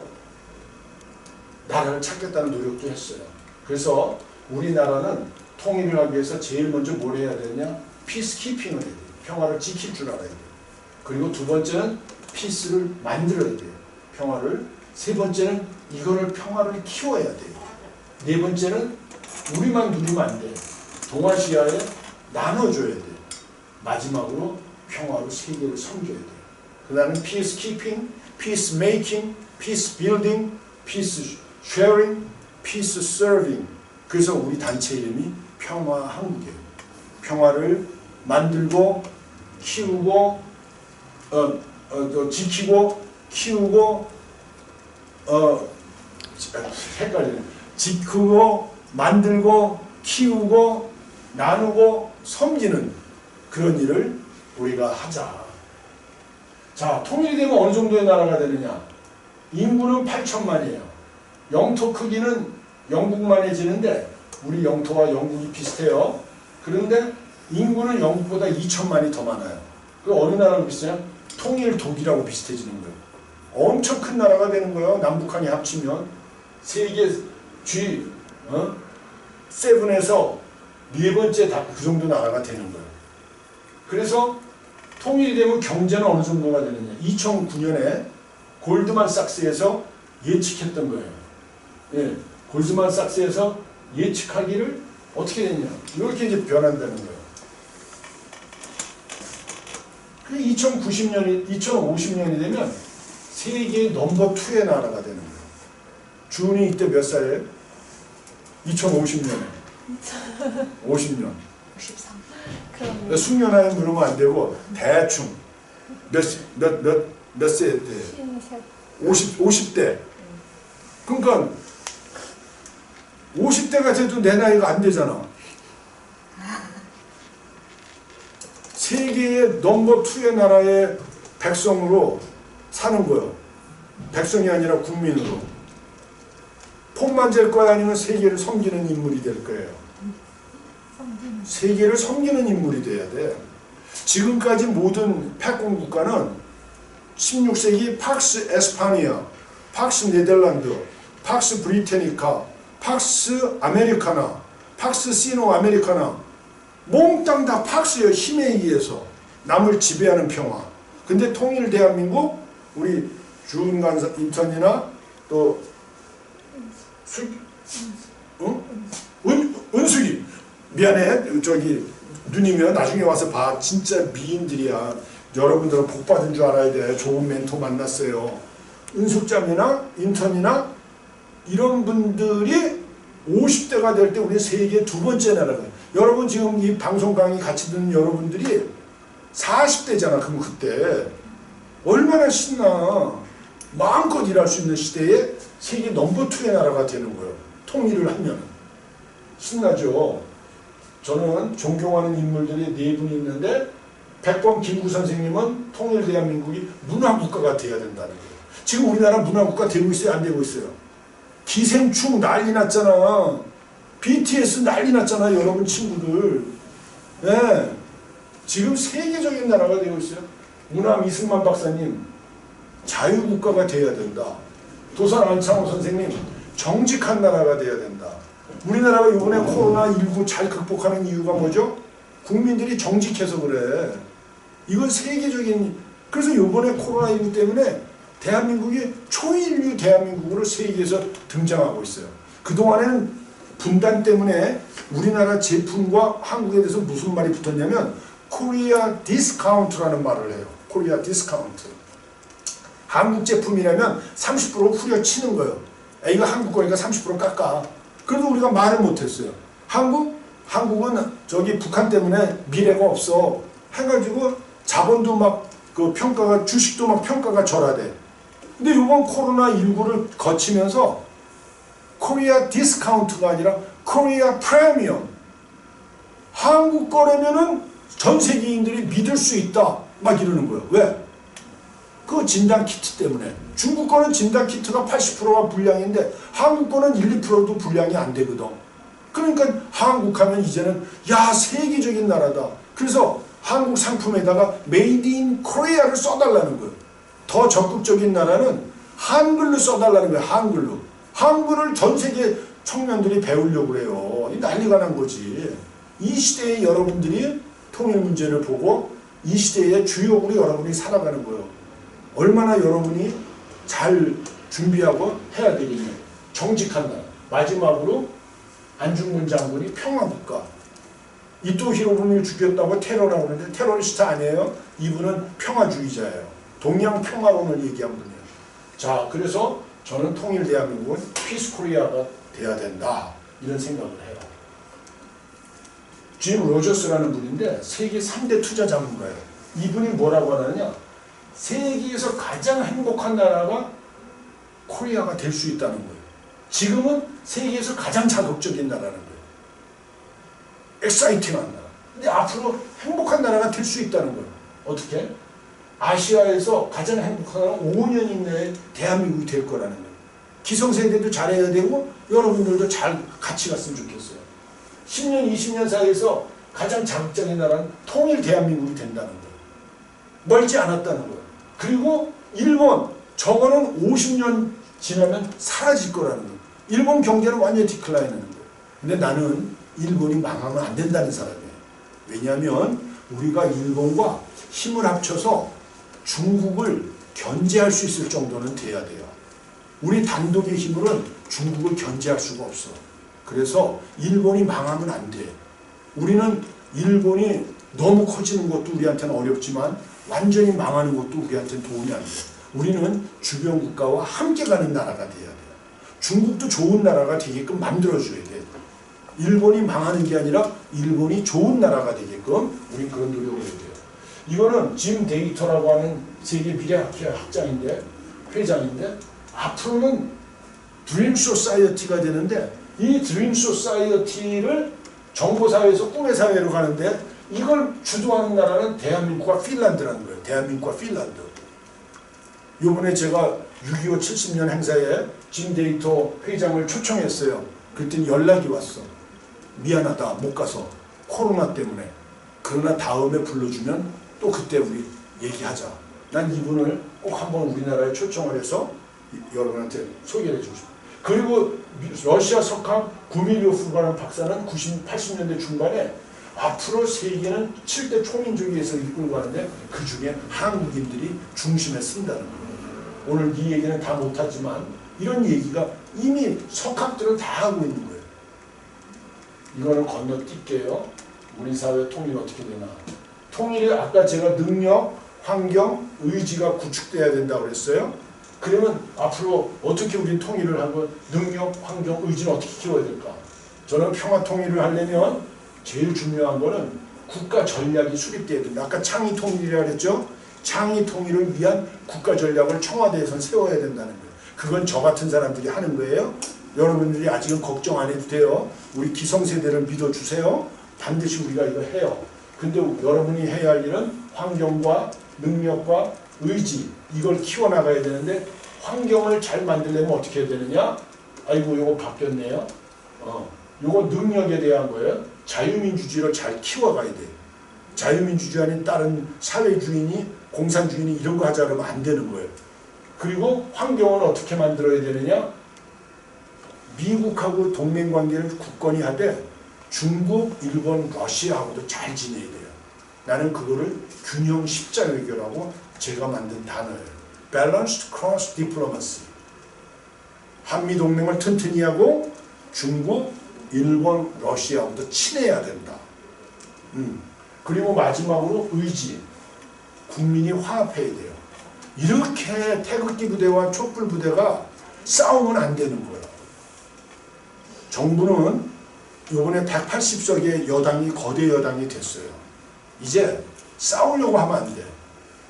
나라를 찾겠다는 노력도 했어요. 그래서 우리나라는 통일을 하기 위해서 제일 먼저 뭘 해야 되냐? 피스키핑을 해야 돼요. 평화를 지킬 줄 알아야 돼요. 그리고 두 번째는 피스를 만들어야 돼요. 평화를. 세 번째는 이거를 평화를 키워야 돼요. 네 번째는 우리만 누리면 안 돼요. 동아시아에 나눠줘야 돼요. 마지막으로 평화로 세계를 섬겨야 돼요. 그 다음에 peacekeeping, peacemaking, peacebuilding, peace sharing, peace serving. 그래서 우리 단체 이름이 평화한국이에요. 평화를 만들고 키우고 지키고 키우고 헷갈리네. 지키고 만들고 키우고 나누고 섬기는 그런 일을 우리가 하자. 자, 통일이 되면 어느 정도의 나라가 되느냐? 인구는 8천만이에요. 영토 크기는 영국만해지는데 우리 영토와 영국이 비슷해요. 그런데 인구는 영국보다 2천만이 더 많아요. 그 어느 나라로 비슷해요? 통일 독일하고 비슷해지는 거예요. 엄청 큰 나라가 되는 거예요. 남북한이 합치면 세계 G7에서 네 번째 그 정도 나라가 되는 거예요. 그래서 통일이 되면 경제는 어느 정도가 되느냐. 2009년에 골드만삭스에서 예측했던 거예요. 예, 골드만삭스에서 예측하기를 어떻게 됐냐. 이렇게 이제 변한다는 거예요. 그 2050년이 되면 세계 넘버 2의 나라가 되는 거예요. 준이 이때 몇 살이에요? 2050년에. 50년. 53. 숙련하에 물으면 안 되고 대충 몇 세 때? 50대. 그러니까 50대가 돼도 내 나이가 안 되잖아. 세계의 넘버 2의 나라의 백성으로 사는 거예요. 백성이 아니라 국민으로. 폼만 잴 거야 아니면 세계를 섬기는 인물이 될 거예요. 세계를 섬기는 인물이 돼야 돼. 지금까지 모든 패권 국가는 16세기 팍스 에스파니아, 팍스 네덜란드, 팍스 브리테니카, 팍스 아메리카나, 팍스 시노 아메리카나 몽땅 다 팍스예요. 힘에 의해서 남을 지배하는 평화. 근데 통일 대한민국 우리 주은관 인턴이나 또 은숙이 미안해. 저기 누님이요. 나중에 와서 봐. 진짜 미인들이야. 여러분들은 복 받은 줄 알아야 돼. 좋은 멘토 만났어요. 은숙장이나 인턴이나 이런 분들이 50대가 될 때 우리 세계 두 번째 나라가. 여러분 지금 이 방송 강의 같이 듣는 여러분들이 40대잖아. 그럼 그때 얼마나 신나. 마음껏 일할 수 있는 시대에 세계 넘버 2의 나라가 되는 거예요. 통일을 하면. 신나죠. 저는 존경하는 인물들이 네 분이 있는데 백범 김구 선생님은 통일 대한민국이 문화국가가 돼야 된다는 거예요. 지금 우리나라 문화국가 되고 있어요? 안 되고 있어요? 기생충 난리 났잖아. BTS 난리 났잖아. 여러분 친구들. 네. 지금 세계적인 나라가 되고 있어요. 우남 이승만 박사님 자유국가가 돼야 된다. 도산 안창호 선생님 정직한 나라가 돼야 된다. 우리나라가 이번에 코로나19 잘 극복하는 이유가 뭐죠? 국민들이 정직해서 그래. 이건 세계적인. 그래서 이번에 코로나19 때문에 대한민국이 초인류 대한민국으로 세계에서 등장하고 있어요. 그동안에는 분단 때문에 우리나라 제품과 한국에 대해서 무슨 말이 붙었냐면 코리아 디스카운트라는 말을 해요. 코리아 디스카운트. 한국 제품이라면 30% 후려치는 거예요. 이거 한국 거니까 30% 깎아. 그래도 우리가 말을 못했어요. 한국은 저기 북한 때문에 미래가 없어. 해가지고 자본도 막 그 평가가 주식도 막 평가가 절하대. 근데 이번 코로나19를 거치면서 코리아 디스카운트가 아니라 코리아 프리미엄. 한국 거라면은 전 세계인들이 믿을 수 있다. 막 이러는 거예요. 왜? 그 진단 키트 때문에. 중국 거는 진단 키트가 80%가 불량인데 한국 거는 1, 2%도 불량이 안 되거든. 그러니까 한국 하면 이제는 야 세계적인 나라다. 그래서 한국 상품에다가 메이드 인 코리아를 써달라는 거예요. 더 적극적인 나라는 한글로 써달라는 거예요. 한글로. 한글을 전 세계 청년들이 배우려고 그래요. 이 난리가 난 거지. 이 시대에 여러분들이 통일 문제를 보고 이 시대의 주역으로 여러분이 살아가는 거예요. 얼마나 여러분이 잘 준비하고 해야 되겠냐. 정직한 나라. 마지막으로 안중근 장군이 평화국가. 이토 히로부미를 죽였다고 테러라고 하는데 테러리스트 아니에요. 이분은 평화주의자예요. 동양 평화론을 얘기한 분이에요. 자, 그래서 저는 통일 대한민국은 피스 코리아가 돼야 된다. 이런 생각을 해요. 짐 로저스라는 분인데 세계 3대 투자 전문가예요. 이분이 뭐라고 하느냐. 세계에서 가장 행복한 나라가 코리아가 될 수 있다는 거예요. 지금은 세계에서 가장 자극적인 나라는 거예요. 엑사이팅한 나라. 근데 앞으로 행복한 나라가 될 수 있다는 거예요. 어떻게? 아시아에서 가장 행복한 나라가 5년 이내에 대한민국이 될 거라는 거예요. 기성세대도 잘해야 되고 여러분들도 잘 같이 갔으면 좋겠어요. 10년, 20년 사이에서 가장 자극적인 나라는 통일 대한민국이 된다는 거예요. 멀지 않았다는 거예요. 그리고 일본, 저거는 50년 지나면 사라질 거라는 거예요. 일본 경제는 완전히 디클라인하는 거예요. 근데 나는 일본이 망하면 안 된다는 사람이에요. 왜냐하면 우리가 일본과 힘을 합쳐서 중국을 견제할 수 있을 정도는 돼야 돼요. 우리 단독의 힘으로는 중국을 견제할 수가 없어. 그래서 일본이 망하면 안 돼. 우리는 일본이 너무 커지는 것도 우리한테는 어렵지만 완전히 망하는 것도 우리한테는 도움이 안 돼. 우리는 주변 국가와 함께 가는 나라가 돼야 돼요. 중국도 좋은 나라가 되게끔 만들어줘야 돼. 일본이 망하는 게 아니라 일본이 좋은 나라가 되게끔 우린 그런 노력을 해야 돼요. 이거는 짐 데이터라고 하는 세계 미래학회 학장인데, 회장인데, 앞으로는 드림 소사이어티가 되는데, 이 드림 소사이어티를 정보사회에서 꿈의 사회로 가는데, 이걸 주도하는 나라는 대한민국과 핀란드라는 거예요. 대한민국과 핀란드. 요번에 제가 6.25 70년 행사에 짐 데이터 회장을 초청했어요. 그랬더니 연락이 왔어. 미안하다, 못 가서. 코로나 때문에. 그러나 다음에 불러주면 또 그때 우리 얘기하자. 난 이분을 꼭 한번 우리나라에 초청을 해서 여러분한테 소개를 해주고 싶어요. 그리고 러시아 석학 구밀요프라는 박사는 80년대 중반에 앞으로 세계는 7대 초민주의에서 이끌고 가는데 그 중에 한국인들이 중심에 쓴다는 거예요. 오늘 이 얘기는 다 못하지만 이런 얘기가 이미 석학들은 다 하고 있는 거예요. 이거는 건너뛸게요. 우리 사회 통일 어떻게 되나. 통일이 아까 제가 능력, 환경, 의지가 구축돼야 된다고 그랬어요. 그러면 앞으로 어떻게 우리 통일을 하고 능력, 환경, 의지는 어떻게 키워야 될까? 저는 평화 통일을 하려면 제일 중요한 거는 국가 전략이 수립돼야 된다. 아까 창의 통일이라고 했죠? 창의 통일을 위한 국가 전략을 청와대에선 세워야 된다는 거예요. 그건 저 같은 사람들이 하는 거예요. 여러분들이 아직은 걱정 안 해도 돼요. 우리 기성세대를 믿어주세요. 반드시 우리가 이거 해요. 근데 여러분이 해야 할 일은 환경과 능력과 의지, 이걸 키워나가야 되는데 환경을 잘 만들려면 어떻게 해야 되느냐? 아이고 요거 바뀌었네요. 요거 능력에 대한 거예요. 자유민주주의를 잘 키워가야 돼. 자유민주주의 다른 사회주의니 공산주의니 이런 거 하자 그러면 안 되는 거예요. 그리고 환경은 어떻게 만들어야 되느냐? 미국하고 동맹관계를 굳건히 하되 중국, 일본, 러시아하고도 잘 지내야 돼요. 나는 그거를 균형 십자 외교라고 제가 만든 단어예요. Balanced Cross Diplomacy. 한미동맹을 튼튼히 하고 중국, 일본, 러시아하고도 친해야 된다. 그리고 마지막으로 의지. 국민이 화합해야 돼요. 이렇게 태극기 부대와 촛불 부대가 싸우면 안 되는 거예요. 정부는 이번에 180석의 여당이 거대 여당이 됐어요. 이제 싸우려고 하면 안 돼.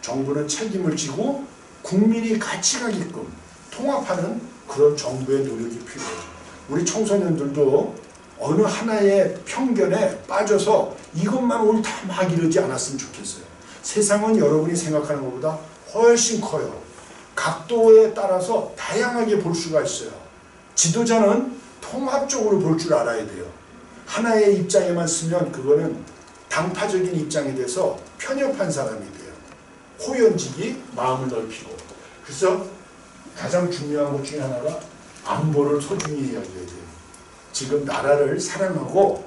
정부는 책임을 지고 국민이 같이 가게끔 통합하는 그런 정부의 노력이 필요해요. 우리 청소년들도 어느 하나의 편견에 빠져서 이것만 옳다 막 이러지 않았으면 좋겠어요. 세상은 여러분이 생각하는 것보다 훨씬 커요. 각도에 따라서 다양하게 볼 수가 있어요. 지도자는 통합적으로 볼 줄 알아야 돼요. 하나의 입장에만 쓰면 그거는 당파적인 입장에 대해서 편협한 사람이 돼요. 호연지기, 마음을 넓히고. 그래서 가장 중요한 것 중에 하나가 안보를 소중히 이야기해야 돼요. 지금 나라를 사랑하고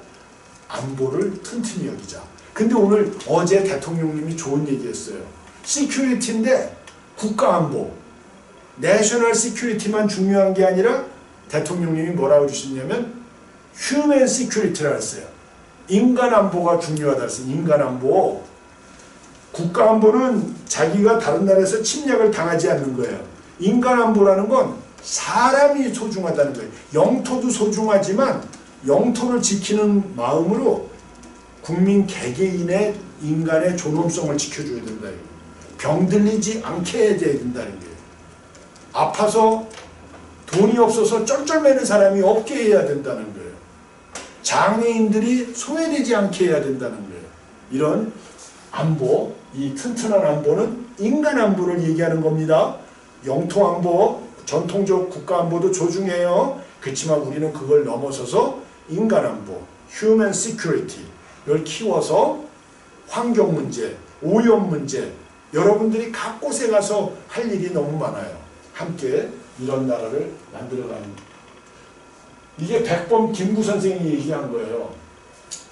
안보를 튼튼히 여기자. 근데 오늘 어제 대통령님이 좋은 얘기했어요. 시큐리티인데 국가안보, 내셔널 시큐리티만 중요한 게 아니라 대통령님이 뭐라고 주셨냐면 휴먼 시큐리티라고 했어요. 인간안보가 중요하다 했어요. 인간안보. 국가안보는 자기가 다른 나라에서 침략을 당하지 않는 거예요. 인간안보라는 건 사람이 소중하다는 거예요. 영토도 소중하지만 영토를 지키는 마음으로 국민 개개인의 인간의 존엄성을 지켜줘야 된다. 병들리지 않게 해야 된다는 거예요. 아파서 돈이 없어서 쩔쩔매는 사람이 없게 해야 된다는 거예요. 장애인들이 소외되지 않게 해야 된다는 거예요. 이런 안보, 이 튼튼한 안보는 인간 안보를 얘기하는 겁니다. 영토 안보, 전통적 국가 안보도 소중해요. 그렇지만 우리는 그걸 넘어서서 인간 안보, human security를 키워서 환경 문제, 오염 문제, 여러분들이 각 곳에 가서 할 일이 너무 많아요. 함께 이런 나라를 만들어가는. 이게 백범 김구 선생이 얘기한 거예요.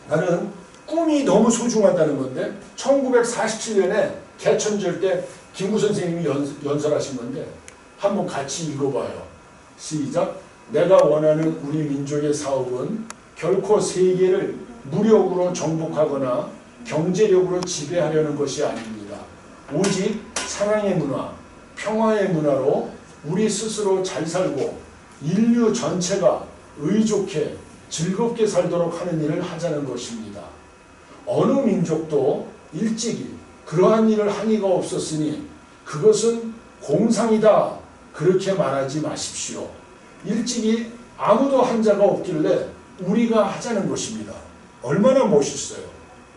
나는 꿈이 너무 소중하다는 건데 1947년에 개천절 때 김구 선생님이 연설하신 건데 한번 같이 읽어봐요. 시작. 내가 원하는 우리 민족의 사업은 결코 세계를 무력으로 정복하거나 경제력으로 지배하려는 것이 아닙니다. 오직 사랑의 문화, 평화의 문화로 우리 스스로 잘 살고 인류 전체가 의좋게 즐겁게 살도록 하는 일을 하자는 것입니다. 어느 민족도 일찍이 그러한 일을 한 이가 없었으니 그것은 공상이다. 그렇게 말하지 마십시오. 일찍이 아무도 한 자가 없길래 우리가 하자는 것입니다. 얼마나 멋있어요.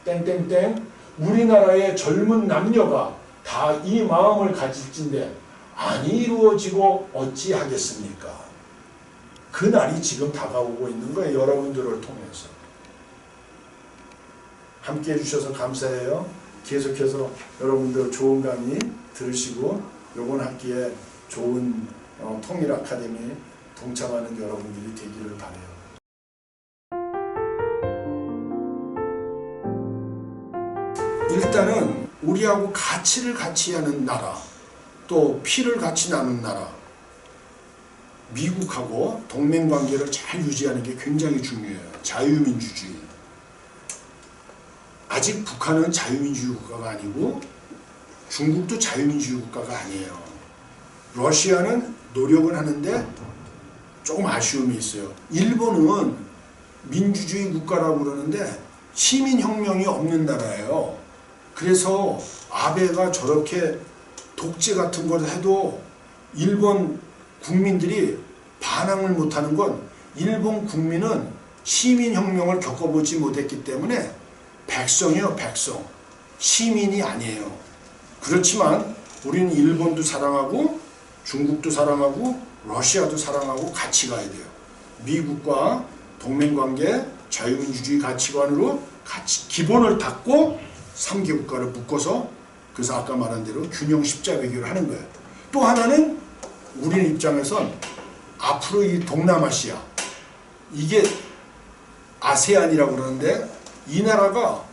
땡땡땡 우리나라의 젊은 남녀가 다 이 마음을 가질진데 안 이루어지고 어찌하겠습니까? 그 날이 지금 다가오고 있는 거예요. 여러분들을 통해서. 함께 해주셔서 감사해요. 계속해서 여러분들 좋은 강의 들으시고 이번 학기에 좋은 통일 아카데미에 동참하는 여러분들이 되기를 바라요. 일단은 우리하고 가치를 같이 하는 나라, 또 피를 같이 나눈 나라, 미국하고 동맹관계를 잘 유지하는 게 굉장히 중요해요. 자유민주주의. 아직 북한은 자유민주주의 국가가 아니고 중국도 자유민주주의 국가가 아니에요. 러시아는 노력은 하는데 조금 아쉬움이 있어요. 일본은 민주주의 국가라고 그러는데 시민혁명이 없는 나라예요. 그래서 아베가 저렇게 독재 같은 걸 해도 일본 국민들이 반항을 못하는 건 일본 국민은 시민혁명을 겪어보지 못했기 때문에 백성이요, 백성. 시민이 아니에요. 그렇지만 우리는 일본도 사랑하고 중국도 사랑하고 러시아도 사랑하고 같이 가야 돼요. 미국과 동맹관계, 자유민주주의 가치관으로 같이 기본을 닦고 3개 국가를 묶어서 그래서 아까 말한 대로 균형 십자 외교를 하는 거예요. 또 하나는 우리 입장에선 앞으로 이 동남아시아 이게 아세안이라고 그러는데 이 나라가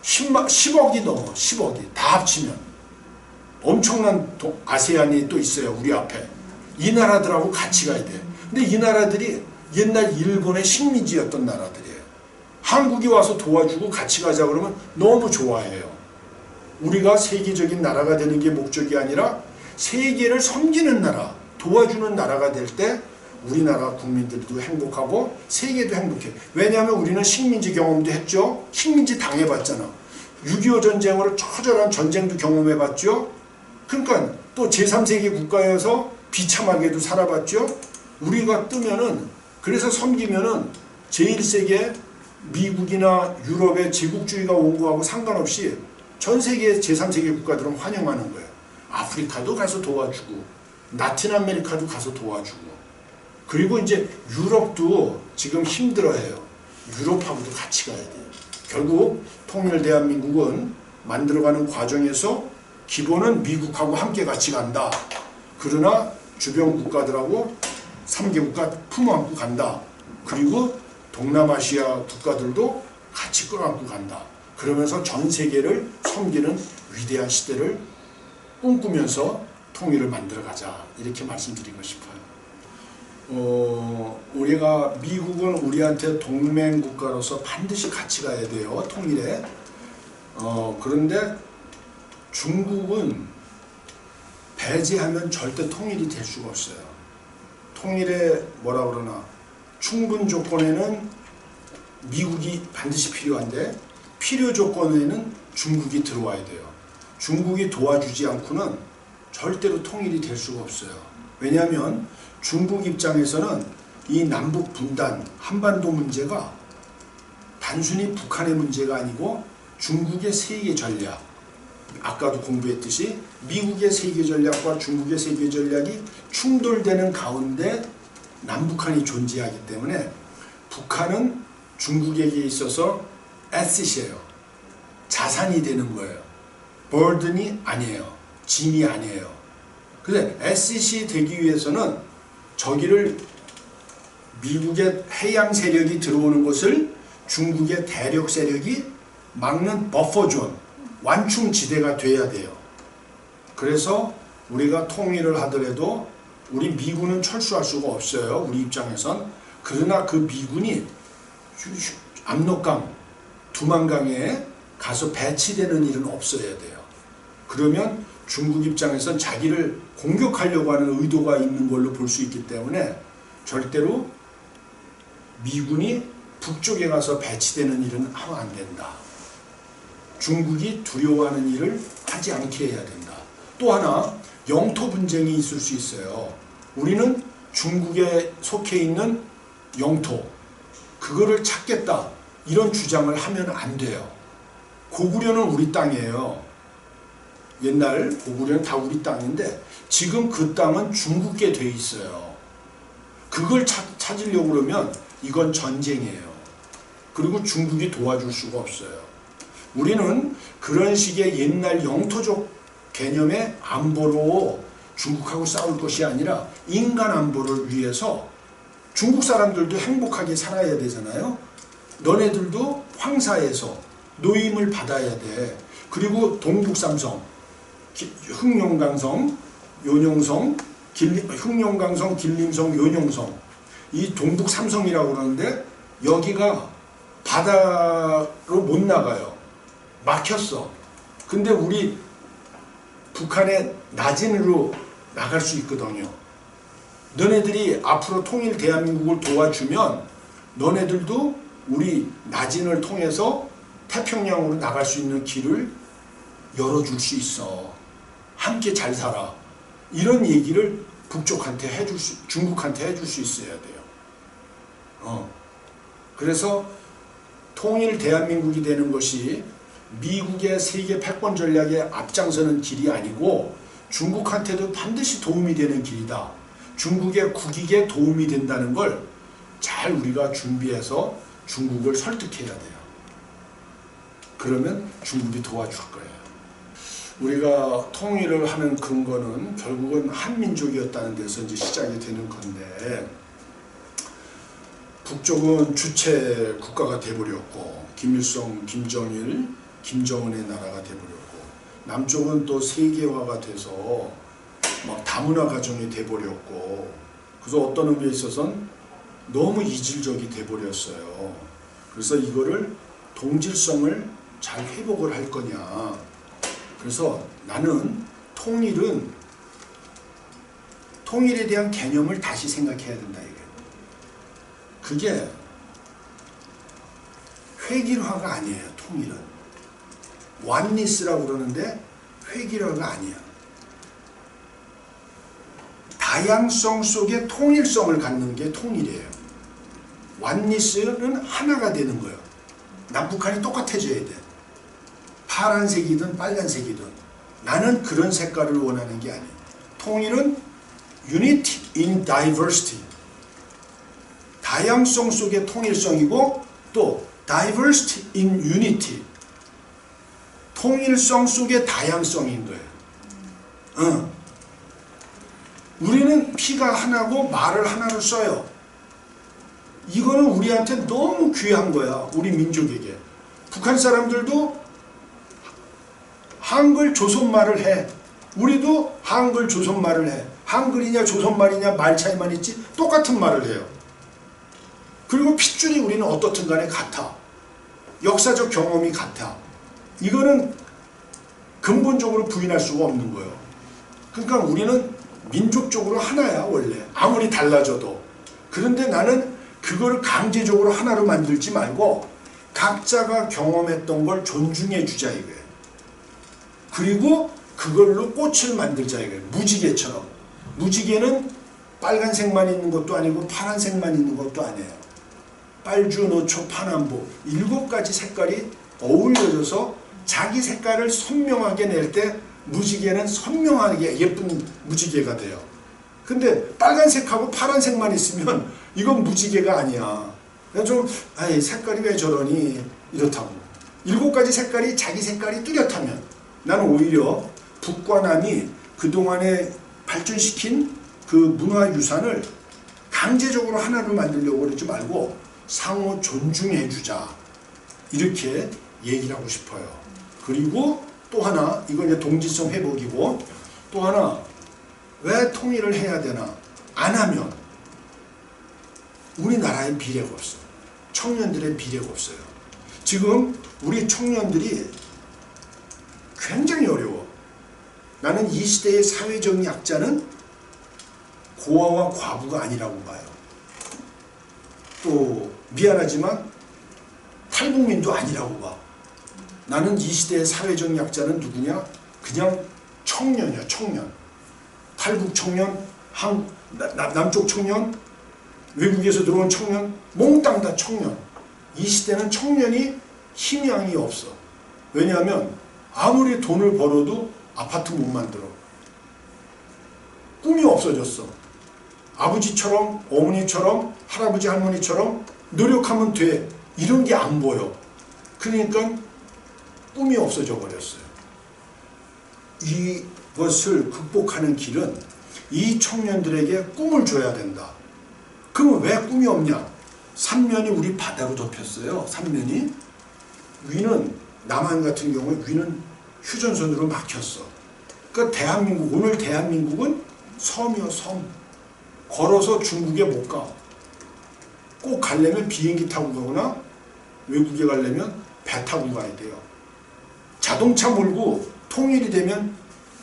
10억이 넘어. 10억이 다 합치면 엄청난 아세안이 또 있어요. 우리 앞에. 이 나라들하고 같이 가야 돼요. 근데 이 나라들이 옛날 일본의 식민지였던 나라들이에요. 한국이 와서 도와주고 같이 가자 그러면 너무 좋아해요. 우리가 세계적인 나라가 되는 게 목적이 아니라 세계를 섬기는 나라, 도와주는 나라가 될 때 우리나라 국민들도 행복하고 세계도 행복해. 왜냐하면 우리는 식민지 경험도 했죠. 식민지 당해봤잖아. 6.25 전쟁으로 처절한 전쟁도 경험해봤죠. 그러니까 또 제3세계 국가여서 비참하게도 살아봤죠. 우리가 뜨면은 그래서 섬기면은 제1세계 미국이나 유럽의 제국주의가 온 거하고 상관없이 전 세계 제3세계 국가들은 환영하는 거예요. 아프리카도 가서 도와주고 라틴 아메리카도 가서 도와주고 그리고 이제 유럽도 지금 힘들어해요. 유럽하고도 같이 가야 돼요. 결국 통일 대한민국은 만들어가는 과정에서 기본은 미국하고 함께 같이 간다. 그러나 주변 국가들하고 3개국가 품어안고 간다. 그리고 동남아시아 국가들도 같이 끌어안고 간다. 그러면서 전 세계를 섬기는 위대한 시대를 꿈꾸면서 통일을 만들어가자. 이렇게 말씀드리고 싶어요. 우리가 미국은 우리한테 동맹 국가로서 반드시 같이 가야 돼요. 통일에. 그런데 중국은 배제하면 절대 통일이 될 수가 없어요. 통일에 뭐라 그러나 충분 조건에는 미국이 반드시 필요한데 필요 조건에는 중국이 들어와야 돼요. 중국이 도와주지 않고는 절대로 통일이 될 수가 없어요. 왜냐하면 중국 입장에서는 이 남북 분단, 한반도 문제가 단순히 북한의 문제가 아니고 중국의 세계 전략, 아까도 공부했듯이 미국의 세계 전략과 중국의 세계 전략이 충돌되는 가운데 남북한이 존재하기 때문에 북한은 중국에게 있어서 에셋이에요. 자산이 되는 거예요. 버든이 아니에요. 짐이 아니에요. 근데 에셋이 되기 위해서는 저기를 미국의 해양 세력이 들어오는 것을 중국의 대륙 세력이 막는 버퍼존, 완충지대가 돼야 돼요. 그래서 우리가 통일을 하더라도 우리 미군은 철수할 수가 없어요. 우리 입장에선. 그러나 그 미군이 압록강, 두만강에 가서 배치되는 일은 없어야 돼요. 그러면 중국 입장에선 자기를 공격하려고 하는 의도가 있는 걸로 볼 수 있기 때문에 절대로 미군이 북쪽에 가서 배치되는 일은 하면 안 된다. 중국이 두려워하는 일을 하지 않게 해야 된다. 또 하나 영토 분쟁이 있을 수 있어요. 우리는 중국에 속해 있는 영토, 그거를 찾겠다 이런 주장을 하면 안 돼요. 고구려는 우리 땅이에요. 옛날 고구려는 다 우리 땅인데 지금 그 땅은 중국계 돼 있어요. 그걸 찾으려고 그러면 이건 전쟁이에요. 그리고 중국이 도와줄 수가 없어요. 우리는 그런 식의 옛날 영토적 개념의 안보로 중국하고 싸울 것이 아니라 인간 안보를 위해서 중국 사람들도 행복하게 살아야 되잖아요. 너네들도 황사에서 노임을 받아야 돼. 그리고 동북삼성, 흥룡강성, 요룡성, 흥룡강성, 길림성, 요룡성, 이 동북삼성이라고 그러는데 여기가 바다로 못 나가요. 막혔어. 근데 우리 북한의 나진으로 나갈 수 있거든요. 너네들이 앞으로 통일 대한민국을 도와주면 너네들도 우리 나진을 통해서 태평양으로 나갈 수 있는 길을 열어줄 수 있어. 함께 잘 살아. 이런 얘기를 북쪽한테 중국한테 해줄 수 있어야 돼요. 그래서 통일 대한민국이 되는 것이 미국의 세계 패권 전략에 앞장서는 길이 아니고 중국한테도 반드시 도움이 되는 길이다. 중국의 국익에 도움이 된다는 걸 잘 우리가 준비해서 중국을 설득해야 돼요. 그러면 중국이 도와줄 거예요. 우리가 통일을 하는 근거는 결국은 한민족이었다는 데서 이제 시작이 되는 건데 북쪽은 주체 국가가 돼버렸고 김일성, 김정일, 김정은의 나라가 돼버렸고 남쪽은 또 세계화가 돼서 막 다문화 가정이 돼버렸고 그래서 어떤 의미에 있어서는 너무 이질적이 돼버렸어요. 그래서 이거를 동질성을 잘 회복을 할 거냐. 그래서 나는 통일에 대한 개념을 다시 생각해야 된다 이게. 그게 획일화가 아니에요. 통일은 원니스라고 그러는데 획일화가 아니야. 다양성 속에 통일성을 갖는 게 통일이에요. 원니스는 하나가 되는 거예요. 남북한이 똑같아져야 돼. 파란색이든 빨간색이든. 나는 그런 색깔을 원하는 게 아니에요. 통일은 unity in diversity. 다양성 속의 통일성이고 또 diversity in unity. 통일성 속의 다양성인 거예요. 우리는 피가 하나고 말을 하나로 써요. 이거는 우리한테 너무 귀한 거야. 우리 민족에게. 북한 사람들도 한글 조선말을 해. 우리도 한글 조선말을 해. 한글이냐 조선말이냐 말 차이만 있지 똑같은 말을 해요. 그리고 핏줄이 우리는 어떻든 간에 같아. 역사적 경험이 같아. 이거는 근본적으로 부인할 수가 없는 거예요. 그러니까 우리는 민족적으로 하나야 원래. 아무리 달라져도. 그런데 나는 그거를 강제적으로 하나로 만들지 말고 각자가 경험했던 걸 존중해 주자 이거예요. 그리고 그걸로 꽃을 만들자 이거예요. 무지개처럼. 무지개는 빨간색만 있는 것도 아니고 파란색만 있는 것도 아니에요. 빨주, 노초, 파남보 7가지 색깔이 어울려져서 자기 색깔을 선명하게 낼 때 무지개는 선명하게 예쁜 무지개가 돼요. 근데 빨간색하고 파란색만 있으면 이건 무지개가 아니야. 좀 아이 색깔이 왜 저러니 이렇다고. 7가지 색깔이 자기 색깔이 뚜렷하면 나는 오히려 북과 남이 그동안에 발전시킨 그 문화유산을 강제적으로 하나로 만들려고 그러지 말고 상호 존중해 주자 이렇게 얘기를 하고 싶어요. 그리고 또 하나 이건 이제 동지성 회복이고 또 하나 왜 통일을 해야 되나 안 하면 우리나라에 미래가 없어요. 청년들의 미래가 없어요. 지금 우리 청년들이 굉장히 어려워. 나는 이 시대의 사회적 약자는 고아와 과부가 아니라고 봐요. 또 미안하지만 탈북민도 아니라고 봐. 나는 이 시대의 사회적 약자는 누구냐? 그냥 청년이야. 청년. 탈북 청년, 남쪽 청년, 외국에서 들어온 청년, 몽땅 다 청년. 이 시대는 청년이 희망이 없어. 왜냐하면 아무리 돈을 벌어도 아파트 못 만들어. 꿈이 없어졌어. 아버지처럼 어머니처럼 할아버지 할머니처럼 노력하면 돼. 이런 게 안 보여. 그러니까 꿈이 없어져 버렸어요. 이것을 극복하는 길은 이 청년들에게 꿈을 줘야 된다. 그럼 왜 꿈이 없냐? 삼면이 우리 바다로 덮였어요. 삼면이. 위는 남한 같은 경우에 위는 휴전선으로 막혔어. 그러니까 대한민국 오늘 대한민국은 섬이요 섬. 걸어서 중국에 못 가. 꼭 가려면 비행기 타고 가거나 외국에 가려면 배 타고 가야 돼요. 자동차 몰고 통일이 되면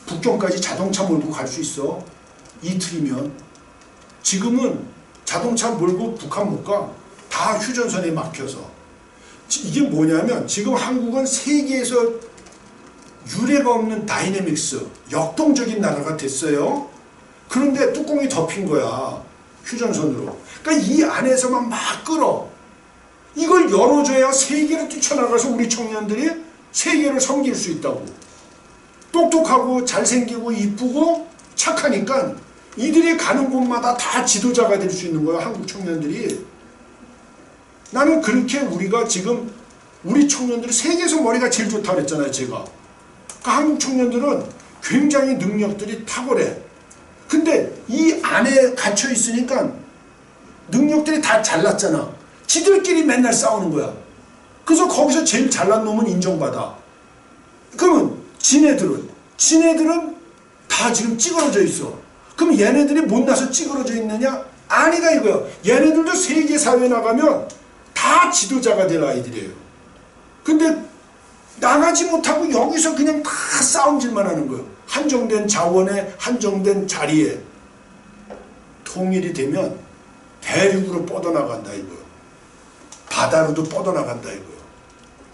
북경까지 자동차 몰고 갈 수 있어. 이틀이면. 지금은 자동차 몰고 북한 못 가. 다 휴전선에 막혀서. 이게 뭐냐면 지금 한국은 세계에서 유례가 없는 다이내믹스, 역동적인 나라가 됐어요. 그런데 뚜껑이 덮인 거야. 휴전선으로. 그러니까 이 안에서만 막 끌어. 이걸 열어줘야 세계로 뛰쳐나가서 우리 청년들이 세계를 섬길 수 있다고. 똑똑하고 잘생기고 이쁘고 착하니까 이들이 가는 곳마다 다 지도자가 될 수 있는 거야. 한국 청년들이. 나는 그렇게 우리가 지금 우리 청년들이 세계에서 머리가 제일 좋다고 그랬잖아요. 제가. 그러니까 한국 청년들은 굉장히 능력들이 탁월해. 근데 이 안에 갇혀 있으니까 능력들이 다 잘났잖아. 지들끼리 맨날 싸우는 거야. 그래서 거기서 제일 잘난 놈은 인정받아. 그러면 지네들은 다 지금 찌그러져 있어. 그럼 얘네들이 못나서 찌그러져 있느냐? 아니다 이거야. 얘네들도 세계 사회에 나가면 다 지도자가 될 아이들이에요. 근데 나가지 못하고 여기서 그냥 다 싸움질만 하는 거예요. 한정된 자원에 한정된 자리에. 통일이 되면 대륙으로 뻗어나간다 이거예요. 바다로도 뻗어나간다 이거예요.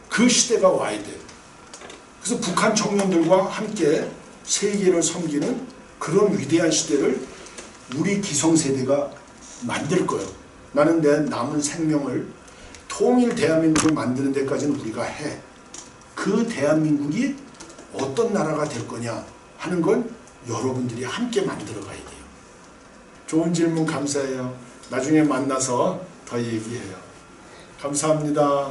그 시대가 와야 돼. 그래서 북한 청년들과 함께 세계를 섬기는 그런 위대한 시대를 우리 기성세대가 만들 거예요. 나는 내 남은 생명을 통일 대한민국을 만드는 데까지는 우리가 해. 그 대한민국이 어떤 나라가 될 거냐 하는 건 여러분들이 함께 만들어 가야 돼요. 좋은 질문 감사해요. 나중에 만나서 더 얘기해요. 감사합니다.